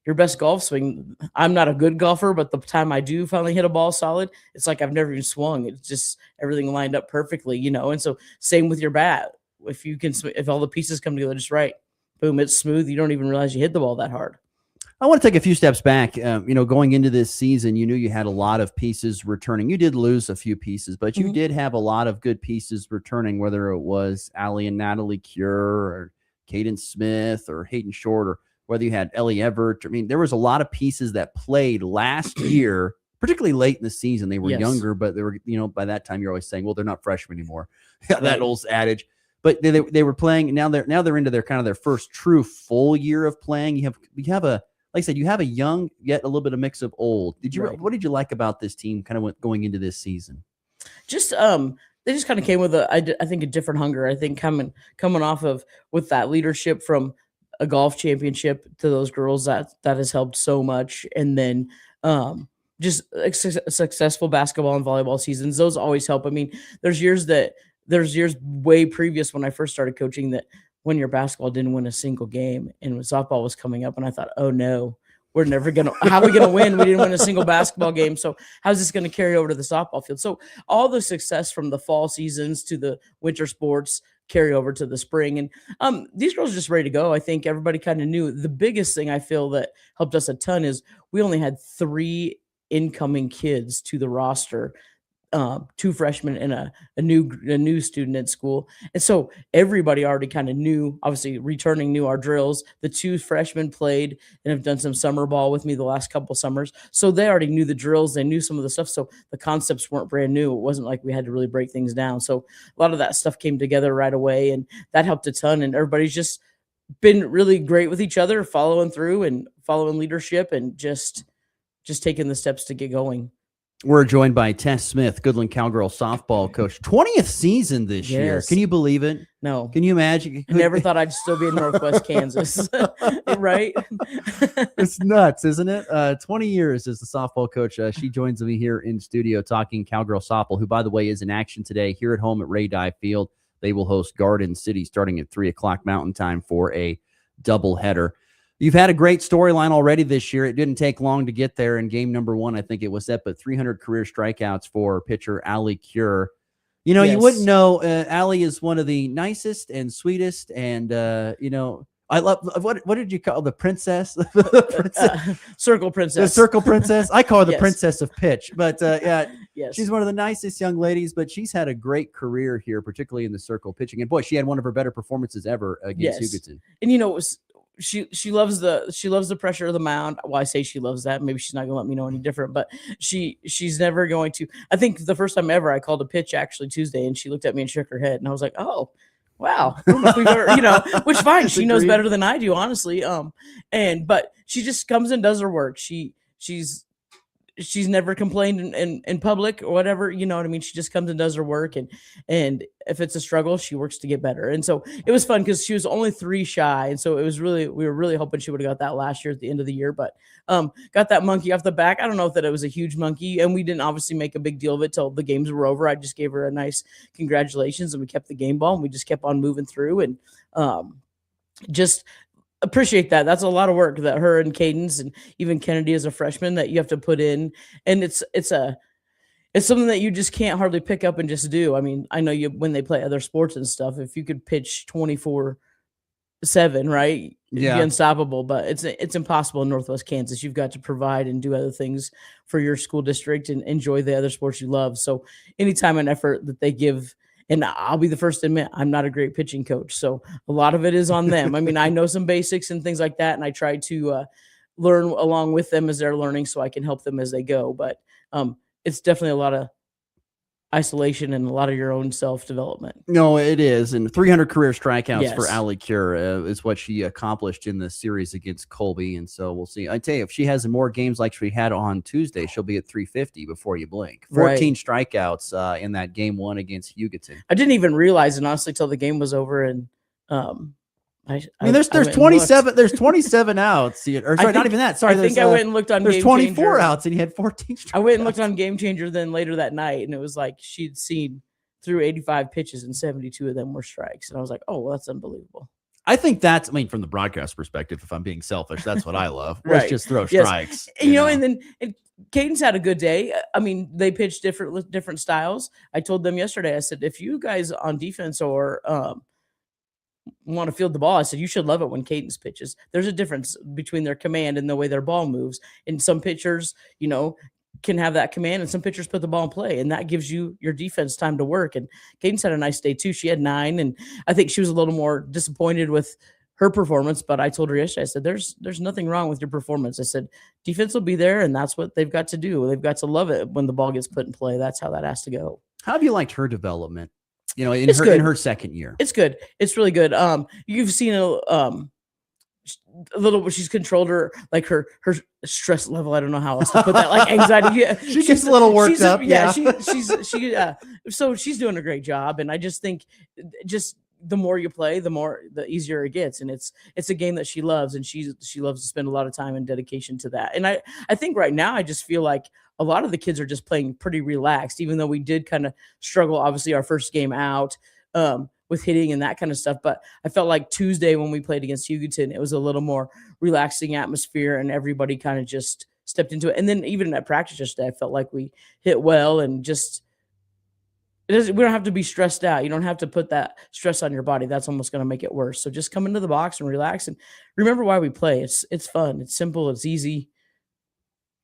your best golf swing, I'm not a good golfer, but the time I do finally hit a ball solid, it's like I've never even swung. It's just everything lined up perfectly, And so same with your bat. If all the pieces come together just right, boom, it's smooth. You don't even realize you hit the ball that hard. I want to take a few steps back. Going into this season, you knew you had a lot of pieces returning. You did lose a few pieces, but you did have a lot of good pieces returning, whether it was Allie and Natalie Cure or Caden Smith or Hayden Short, or whether you had Ellie Everett. I mean, there was a lot of pieces that played last year particularly late in the season. They were Yes. younger, but they were, by that time you're always saying, well, they're not freshmen anymore. That old adage. But they were playing. Now they're into their first true full year of playing. You have a, like I said, you have a young yet a little bit of mix of old. What did you like about this team kind of going into this season? Just they just kind of came with I think a different hunger. I think coming off of with that leadership from a golf championship to those girls, that has helped so much. And then just successful basketball and volleyball seasons, those always help. I mean, there's years way previous when I first started coaching that when your basketball didn't win a single game and when softball was coming up, and I thought, oh no, we're never how are we gonna win? We didn't win a single basketball game. So how's this gonna carry over to the softball field? So all the success from the fall seasons to the winter sports carry over to the spring. And these girls are just ready to go. I think everybody kind of knew. The biggest thing I feel that helped us a ton is we only had 3 incoming kids to the roster. 2 freshmen and a new student at school. And so everybody already kind of knew, obviously returning knew our drills. The 2 freshmen played and have done some summer ball with me the last couple summers. So they already knew the drills. They knew some of the stuff. So the concepts weren't brand new. It wasn't like we had to really break things down. So a lot of that stuff came together right away, and that helped a ton. And everybody's just been really great with each other, following through and following leadership and just taking the steps to get going. We're joined by Tess Smith, Goodland Cowgirl softball coach. 20th season this year. Can you believe it? No. Can you imagine? I never thought I'd still be in Northwest Kansas. Right? It's nuts, isn't it? 20 years as the softball coach. She joins me here in studio talking Cowgirl softball, who, by the way, is in action today here at home at Ray Dye Field. They will host Garden City starting at 3 o'clock Mountain Time for a doubleheader. You've had a great storyline already this year. It didn't take long to get there. In game number 1, I think it was set, but 300 career strikeouts for pitcher Allie Cure. You wouldn't know. Allie is one of the nicest and sweetest, and I love what did you call the princess? Circle princess. The circle princess. I call her the Yes. princess of pitch. But Yes. she's one of the nicest young ladies. But she's had a great career here, particularly in the circle pitching. And boy, she had one of her better performances ever against Hugoton. And it was. She loves the pressure of the mound. Well, I say she loves that. Maybe she's not gonna let me know any different, but she's never going to. I think the first time ever I called a pitch actually Tuesday, and she looked at me and shook her head, and I was like, oh, wow, I don't know if we've ever, which fine. She knows better than I do, honestly. But she just comes and does her work. She's never complained in public or whatever, you know what I mean? She just comes and does her work, and if it's a struggle, she works to get better. And so it was fun because she was only 3 shy. And so we were really hoping she would have got that last year at the end of the year, but got that monkey off the back. I don't know if that it was a huge monkey, and we didn't obviously make a big deal of it till the games were over. I just gave her a nice congratulations, and we kept the game ball, and we just kept on moving through, and just appreciate that. That's a lot of work that her and Cadence and even Kennedy as a freshman that you have to put in. And it's something that you just can't hardly pick up and just do. I mean, I know when they play other sports and stuff, if you could pitch 24/7, right? Yeah. Be unstoppable, but it's impossible in Northwest Kansas. You've got to provide and do other things for your school district and enjoy the other sports you love. So anytime and effort that they give, and I'll be the first to admit, I'm not a great pitching coach. So a lot of it is on them. I mean, I know some basics and things like that, and I try to learn along with them as they're learning so I can help them as they go. But it's definitely a lot of isolation and a lot of your own self-development. No, it is. And 300 career strikeouts for Yes. Allie Cure is what she accomplished in the series against Colby. And so we'll see. I tell you, if she has more games like she had on Tuesday, she'll be at 350 before you blink. 14 strikeouts in that game 1 against Hugoton. I didn't even realize it, honestly, till the game was over. And I mean, there's 27. There's 27 outs. Or sorry, not even that. Sorry, I think I went and looked on. There's Game 24 Changer. outs, and you had 14. I went and looked on Game Changer then later that night, and it was like she'd seen through 85 pitches and 72 of them were strikes, and I was like, oh, well, that's unbelievable. I think that's. I mean, from the broadcast perspective, if I'm being selfish, that's what I love. Let's Right. just throw Yes. strikes. And, and then Cadence had a good day. I mean, they pitched different styles. I told them yesterday. I said, if you guys on defense or want to field the ball, I said, you should love it when Cadence pitches. There's a difference between their command and the way their ball moves. And some pitchers, can have that command, and some pitchers put the ball in play, and that gives you your defense time to work. And Cadence had a nice day too. She had 9, and I think she was a little more disappointed with her performance, but I told her yesterday, I said, there's nothing wrong with your performance. I said, defense will be there, and that's what they've got to do. They've got to love it when the ball gets put in play. That's how that has to go. How have you liked her development? In her second year. It's good. It's really good. You've seen a little, she's controlled her stress level. I don't know how else to put that. Like anxiety. Yeah, she gets a little worked up. So she's doing a great job. And I just think the more you play, the easier it gets. And it's a game that she loves, and she loves to spend a lot of time and dedication to that. And I think right now, I just feel like a lot of the kids are just playing pretty relaxed, even though we did kind of struggle, obviously, our first game out with hitting and that kind of stuff. But I felt like Tuesday when we played against Hugoton, it was a little more relaxing atmosphere, and everybody kind of just stepped into it. And then even at practice yesterday, I felt like we hit well, and we don't have to be stressed out. You don't have to put that stress on your body. That's almost going to make it worse. So just come into the box and relax, and remember why we play. It's fun. It's simple. It's easy.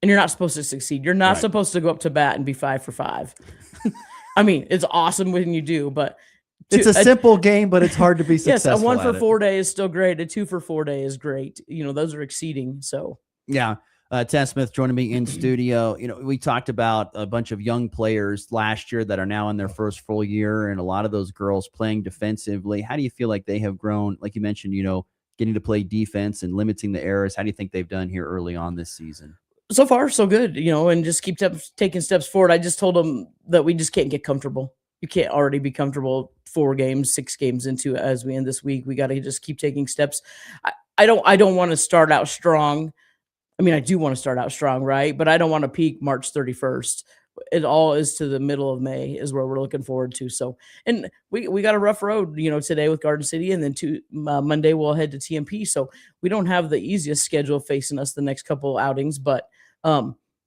And you're not supposed to succeed. You're not supposed to go up to bat and be 5 for 5. I mean, it's awesome when you do, but it's a simple game, but it's hard to be successful. Yes, a 1 for 4 day is still great. A 2 for 4 day is great. Those are exceeding. So yeah. Tess Smith joining me in studio. We talked about a bunch of young players last year that are now in their first full year, and a lot of those girls playing defensively. How do you feel like they have grown? Like you mentioned, getting to play defense and limiting the errors. How do you think they've done here early on this season? So far, so good, and just keep taking steps forward. I just told them that we just can't get comfortable. You can't already be comfortable 6 games into as we end this week. We got to just keep taking steps. I don't want to start out strong. I mean, I do want to start out strong, right? But I don't want to peak March 31st. It all is to the middle of May is where we're looking forward to. So, and we got a rough road, today with Garden City, and then Monday we'll head to TMP. So we don't have the easiest schedule facing us the next couple outings, but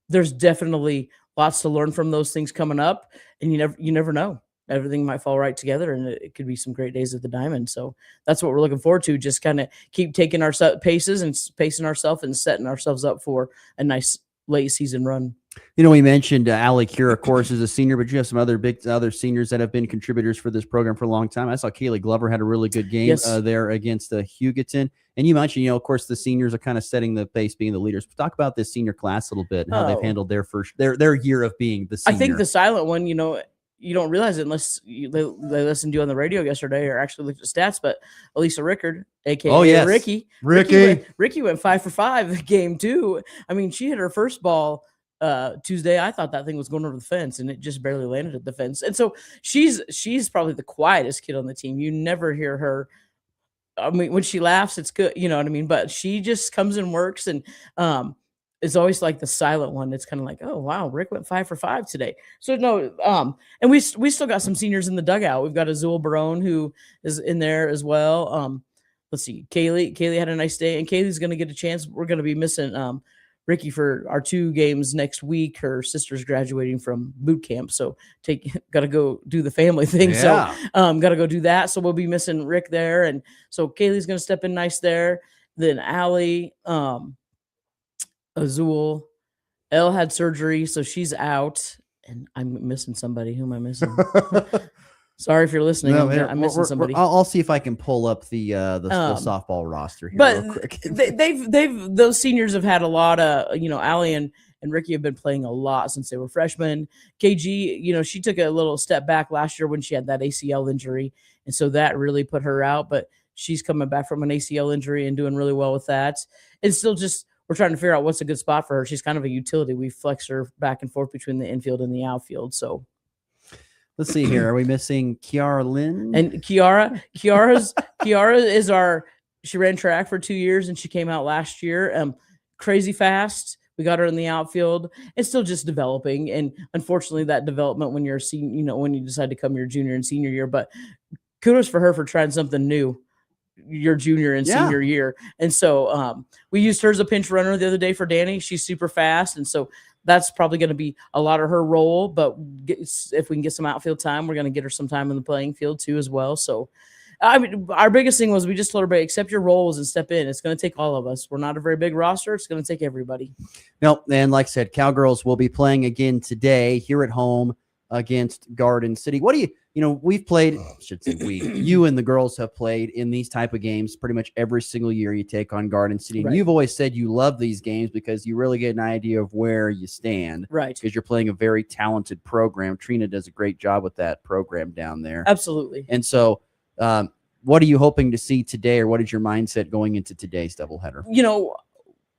there's definitely lots to learn from those things coming up, and you never know. Everything might fall right together, and it could be some great days at the Diamond. So that's what we're looking forward to. Just kind of keep taking our paces and pacing ourselves and setting ourselves up for a nice late season run. We mentioned Allie Cure, of course, is a senior, but you have some other seniors that have been contributors for this program for a long time. I saw Kaylee Glover had a really good game there against Hugoton. And you mentioned, of course, the seniors are kind of setting the pace, being the leaders. But talk about this senior class a little bit and how they've handled their year of being the senior. I think the silent one, you don't realize it unless they listened to you on the radio yesterday or actually looked at stats. But Elisa Rickard, a.k.a. Ricky went 5 for 5 the game too. I mean, she hit her first ball Tuesday. I thought that thing was going over the fence, and it just barely landed at the fence. And so she's probably the quietest kid on the team. You never hear her. I mean, when she laughs, it's good. You know what I mean? But she just comes and works, and it's always like the silent one. It's kind of like, oh wow, Rick went 5 for 5 today. So no, and we still got some seniors in the dugout. We've got Azul Barone who is in there as well. Let's see, Kaylee had a nice day, and Kaylee's going to get a chance. We're going to be missing Ricky for our 2 games next week. Her sister's graduating from boot camp, so got to go do the family thing. Yeah. So got to go do that. So we'll be missing Rick there, and so Kaylee's going to step in nice there. Then Allie, Azul, Elle had surgery, so she's out, and I'm missing somebody. Who am I missing? Sorry if you're listening. No, I'm missing somebody. I'll see if I can pull up the softball roster here but real quick. those seniors have had a lot of, Allie and Ricky have been playing a lot since they were freshmen. KG, she took a little step back last year when she had that ACL injury, and so that really put her out, but she's coming back from an ACL injury and doing really well with that. It's still just, we're trying to figure out what's a good spot for her. She's kind of a utility. We flex her back and forth between the infield and the outfield. So let's see here. Are we missing Kiara Lynn? And Kiara is she ran track for 2 years, and she came out last year. Crazy fast. We got her in the outfield. It's still just developing. And unfortunately that development when you're senior, when you decide to come your junior and senior year, but kudos for her for trying something new your junior and senior year. And so we used her as a pinch runner the other day for Danny. She's super fast. And so that's probably going to be a lot of her role, but if we can get some outfield time, we're going to get her some time in the playing field too as well. So I mean, our biggest thing was we just told everybody, accept your roles and step in. It's going to take all of us. We're not a very big roster. It's going to take everybody. No, and like I said, Cowgirls will be playing again today here at home against Garden City. What do we've played, you and the girls have played in these type of games pretty much every single year you take on Garden City. And you've always said you love these games because you really get an idea of where you stand. Right. Because you're playing a very talented program. Trina does a great job with that program down there. Absolutely. And so what are you hoping to see today, or what is your mindset going into today's doubleheader?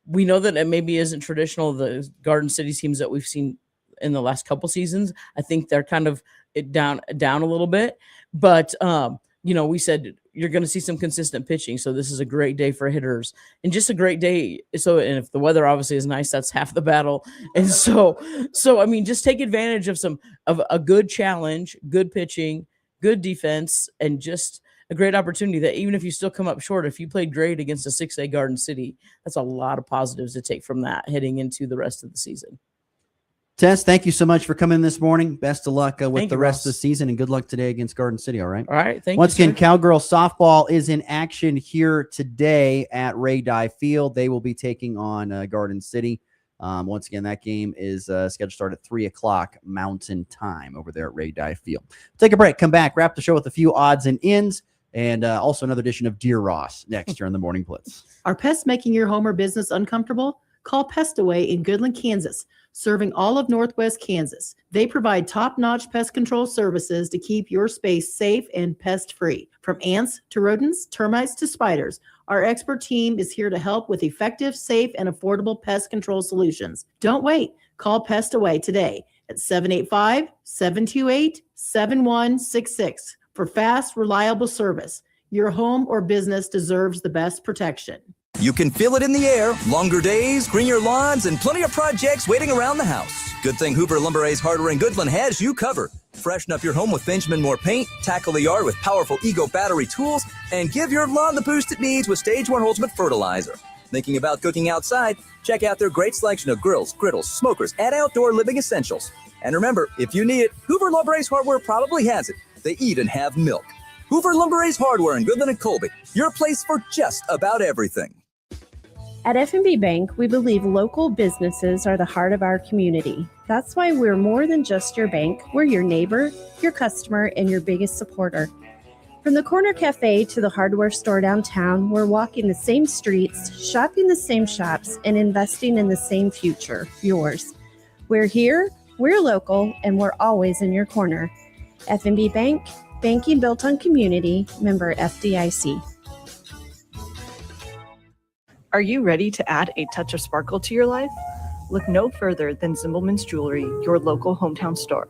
We know that it maybe isn't traditional, the Garden City teams that we've seen in the last couple seasons. I think they're kind of down a little bit, but we said you're going to see some consistent pitching. So this is a great day for hitters and just a great day. So, and if the weather obviously is nice, that's half the battle. And so I mean, just take advantage of a good challenge, good pitching, good defense, and just a great opportunity that even if you still come up short, if you played great against a 6A Garden City, that's a lot of positives to take from that heading into the rest of the season. Tess, thank you so much for coming this morning. Best of luck with the rest Ross. of the season, and good luck today against Garden City. All right. All right. Thank Once you. again, Cowgirl softball is in action here today at Ray Dye Field. They will be taking on Garden City. Once again, that game is scheduled to start at 3:00 Mountain Time over there at Ray Dye Field. Take a break. Come back. Wrap the show with a few odds and ends, and also another edition of Dear Ross next here on the Morning Blitz. Are pests making your home or business uncomfortable? Call Pest Away in Goodland, Kansas, serving all of Northwest Kansas. They provide top-notch pest control services to keep your space safe and pest-free. From ants to rodents, termites to spiders, our expert team is here to help with effective, safe, and affordable pest control solutions. Don't wait. Call Pest Away today at 785-728-7166 for fast, reliable service. Your home or business deserves the best protection. You can feel it in the air. Longer days, greener lawns, and plenty of projects waiting around the house. Good thing Hoover Lumber Ace Hardware in Goodland has you covered. Freshen up your home with Benjamin Moore paint, tackle the yard with powerful Ego battery tools, and give your lawn the boost it needs with Stage 1 Ultimate Fertilizer. Thinking about cooking outside? Check out their great selection of grills, griddles, smokers, and outdoor living essentials. And remember, if you need it, Hoover Lumber Ace Hardware probably has it. They eat and have milk. Hoover Lumber Ace Hardware in Goodland and Colby, your place for just about everything. At F&B Bank, we believe local businesses are the heart of our community. That's why we're more than just your bank. We're your neighbor, your customer, and your biggest supporter. From the corner cafe to the hardware store downtown, we're walking the same streets, shopping the same shops, and investing in the same future, yours. We're here, we're local, and we're always in your corner. F&B Bank, banking built on community, member FDIC. Are you ready to add a touch of sparkle to your life? Look no further than Zimbelman's Jewelry, your local hometown store.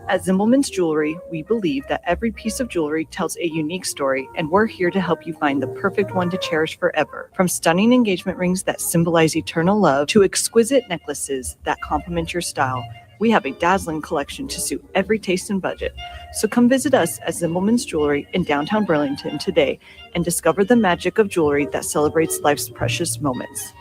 At Zimbelman's Jewelry, we believe that every piece of jewelry tells a unique story, and we're here to help you find the perfect one to cherish forever. From stunning engagement rings that symbolize eternal love to exquisite necklaces that complement your style, we have a dazzling collection to suit every taste and budget. So come visit us at Zimbelman's Jewelry in downtown Burlington today and discover the magic of jewelry that celebrates life's precious moments.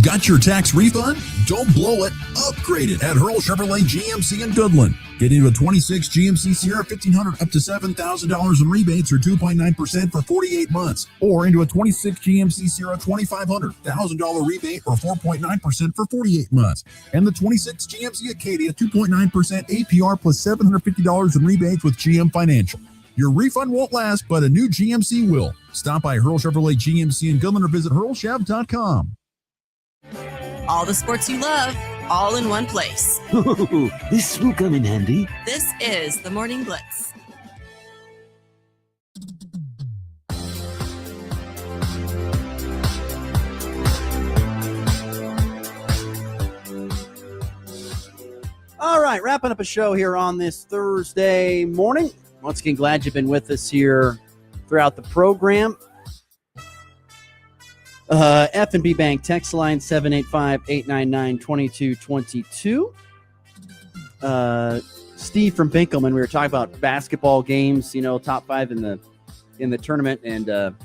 Got your tax refund? Don't blow it. Upgrade it at Hurl Chevrolet GMC in Goodland. Get into a 26 GMC Sierra 1500 up to $7,000 in rebates or 2.9% for 48 months. Or into a 26 GMC Sierra 2500, $1,000 rebate or 4.9% for 48 months. And the 26 GMC Acadia 2.9% APR plus $750 in rebates with GM Financial. Your refund won't last, but a new GMC will. Stop by Hurl Chevrolet GMC in Goodland or visit hurlchev.com. All the sports you love, all in one place. Ooh, this will come in handy. This is the Morning Blitz. All right, wrapping up a show here on this Thursday morning. Once again, glad you've been with us here throughout the program. F&B Bank text line 785-899-2222. Steve from Binkelman, we were talking about basketball games, top 5 in the tournament, and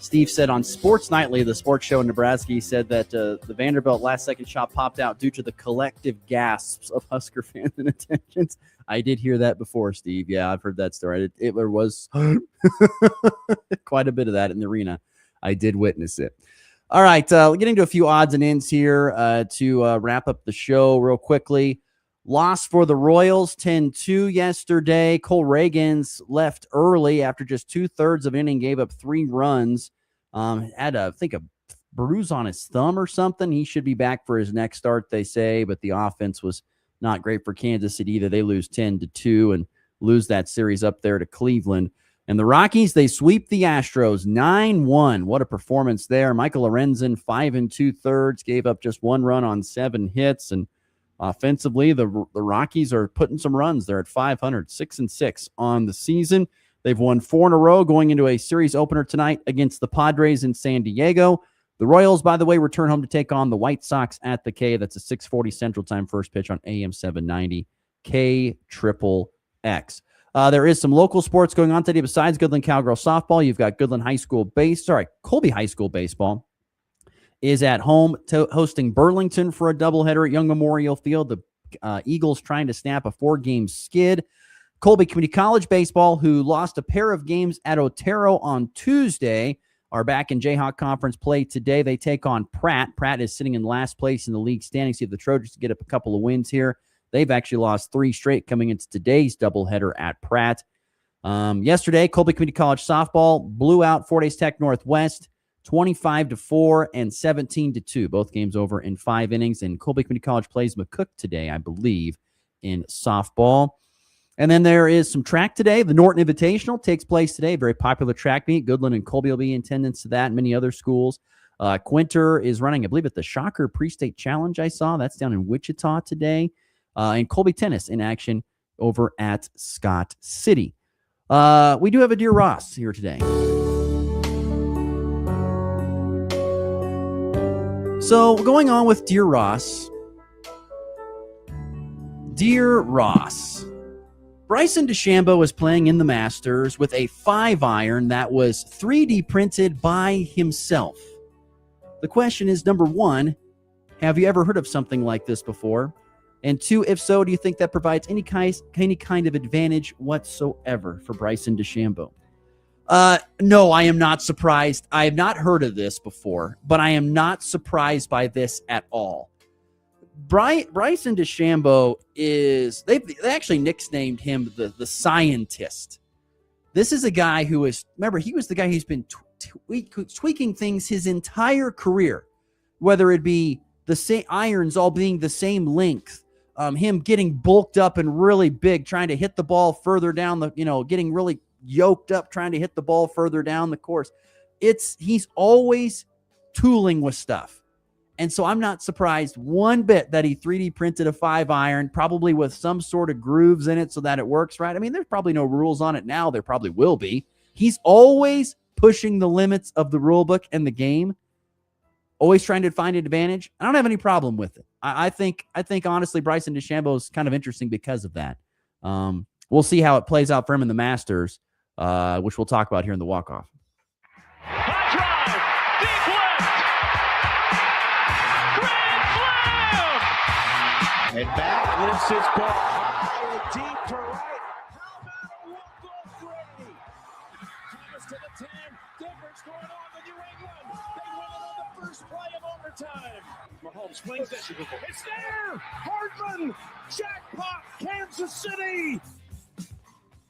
Steve said on Sports Nightly, the sports show in Nebraska, he said that the Vanderbilt last-second shot popped out due to the collective gasps of Husker fans in attendance. I did hear that before, Steve. Yeah, I've heard that story. There was quite a bit of that in the arena. I did witness it. All right, getting to a few odds and ends here to wrap up the show real quickly. Loss for the Royals 10-2 yesterday. Cole Reagans left early after just 2/3 of an inning, gave up 3 runs. Had I think a bruise on his thumb or something. He should be back for his next start, they say, but the offense was not great for Kansas City either. They lose 10-2 and lose that series up there to Cleveland. And the Rockies, they sweep the Astros 9-1. What a performance there. Michael Lorenzen, 5 2/3, gave up just 1 run on 7 hits. And offensively, the Rockies are putting some runs. They're at 500, 6-6 on the season. They've won 4 in a row going into a series opener tonight against the Padres in San Diego. The Royals, by the way, return home to take on the White Sox at the K. That's a 6:40 Central Time first pitch on AM 790 KXXX. There is some local sports going on today besides Goodland Cowgirl softball. You've got Colby High School baseball is at home hosting Burlington for a doubleheader at Young Memorial Field. The Eagles trying to snap a 4-game skid. Colby Community College baseball, who lost a pair of games at Otero on Tuesday, are back in Jayhawk Conference play today. They take on Pratt. Pratt is sitting in last place in the league standings. See if the Trojans to get up a couple of wins here. They've actually lost 3 straight coming into today's doubleheader at Pratt. Yesterday, Colby Community College softball blew out Fort Hays Tech Northwest 25-4 and 17-2. Both games over in 5 innings. And Colby Community College plays McCook today, I believe, in softball. And then there is some track today. The Norton Invitational takes place today. Very popular track meet. Goodland and Colby will be in attendance to that, and many other schools. Quinter is running, I believe, at the Shocker Pre-State Challenge I saw. That's down in Wichita today. And Colby Tennis in action over at Scott City. We do have a Dear Ross here today. So going on with Dear Ross. Dear Ross. Bryson DeChambeau is playing in the Masters with a 5-iron that was 3D printed by himself. The question is, number 1, have you ever heard of something like this before? And 2, if so, do you think that provides any kind of advantage whatsoever for Bryson DeChambeau? No, I am not surprised. I have not heard of this before, but I am not surprised by this at all. Bryson DeChambeau is, they actually nicknamed him the scientist. This is a guy who is, remember, he was the guy who's been tweaking things his entire career, whether it be the same irons all being the same length, him getting bulked up and really big, trying to hit the ball further down getting really yoked up, trying to hit the ball further down the course. He's always tooling with stuff. And so I'm not surprised one bit that he 3D printed a 5-iron, probably with some sort of grooves in it so that it works right. I mean, there's probably no rules on it now. There probably will be. He's always pushing the limits of the rule book and the game, always trying to find an advantage. I don't have any problem with it. I think honestly, Bryson DeChambeau is kind of interesting because of that. We'll see how it plays out for him in the Masters, which we'll talk about here in the walk-off. And back lifts his ball high and deep to right. How about a walk-off Brady? Thomas to the 10. Difference going on in New England. They win it on the first play of overtime. Mahomes swings it. It's there. Hardman. Jackpot. Kansas City.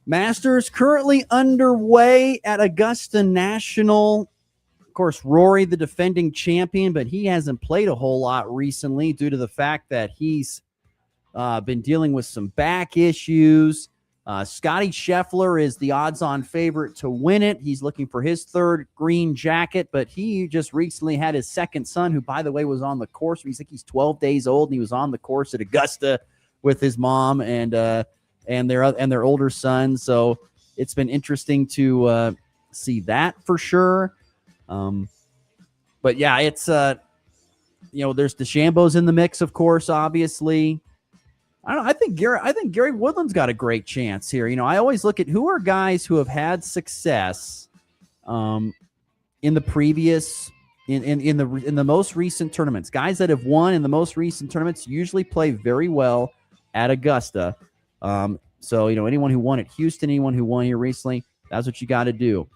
Masters currently underway at Augusta National. Of course, Rory, the defending champion, but he hasn't played a whole lot recently due to the fact that he's been dealing with some back issues. Scotty Scheffler is the odds-on favorite to win it. He's looking for his 3rd green jacket, but he just recently had his 2nd son, who, by the way, was on the course. He's 12 days old, and he was on the course at Augusta with his mom and their older son. So it's been interesting to see that for sure. But yeah, it's there's DeChambeau's in the mix, of course, obviously. I don't know. I think Gary Woodland's got a great chance here. I always look at who are guys who have had success in the previous in the most recent tournaments. Guys that have won in the most recent tournaments usually play very well at Augusta. So anyone who won at Houston, anyone who won here recently, that's what you got to do.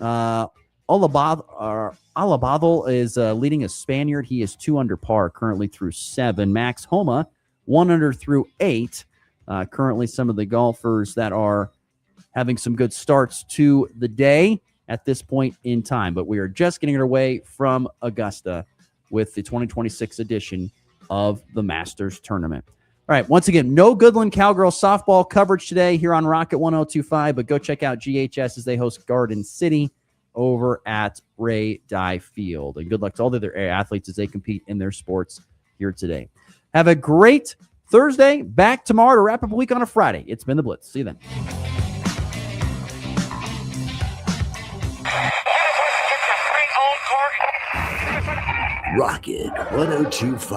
Alabadal is leading a Spaniard. He is 2 under par currently through 7. Max Homa 1 under through 8. Currently, some of the golfers that are having some good starts to the day at this point in time. But we are just getting away from Augusta with the 2026 edition of the Masters Tournament. All right, once again, no Goodland Cowgirls softball coverage today here on Rocket 1025, but go check out GHS as they host Garden City over at Ray Dye Field. And good luck to all the other athletes as they compete in their sports here today. Have a great Thursday. Back tomorrow to wrap up a week on a Friday. It's been the Blitz. See you then. Rocket 1025.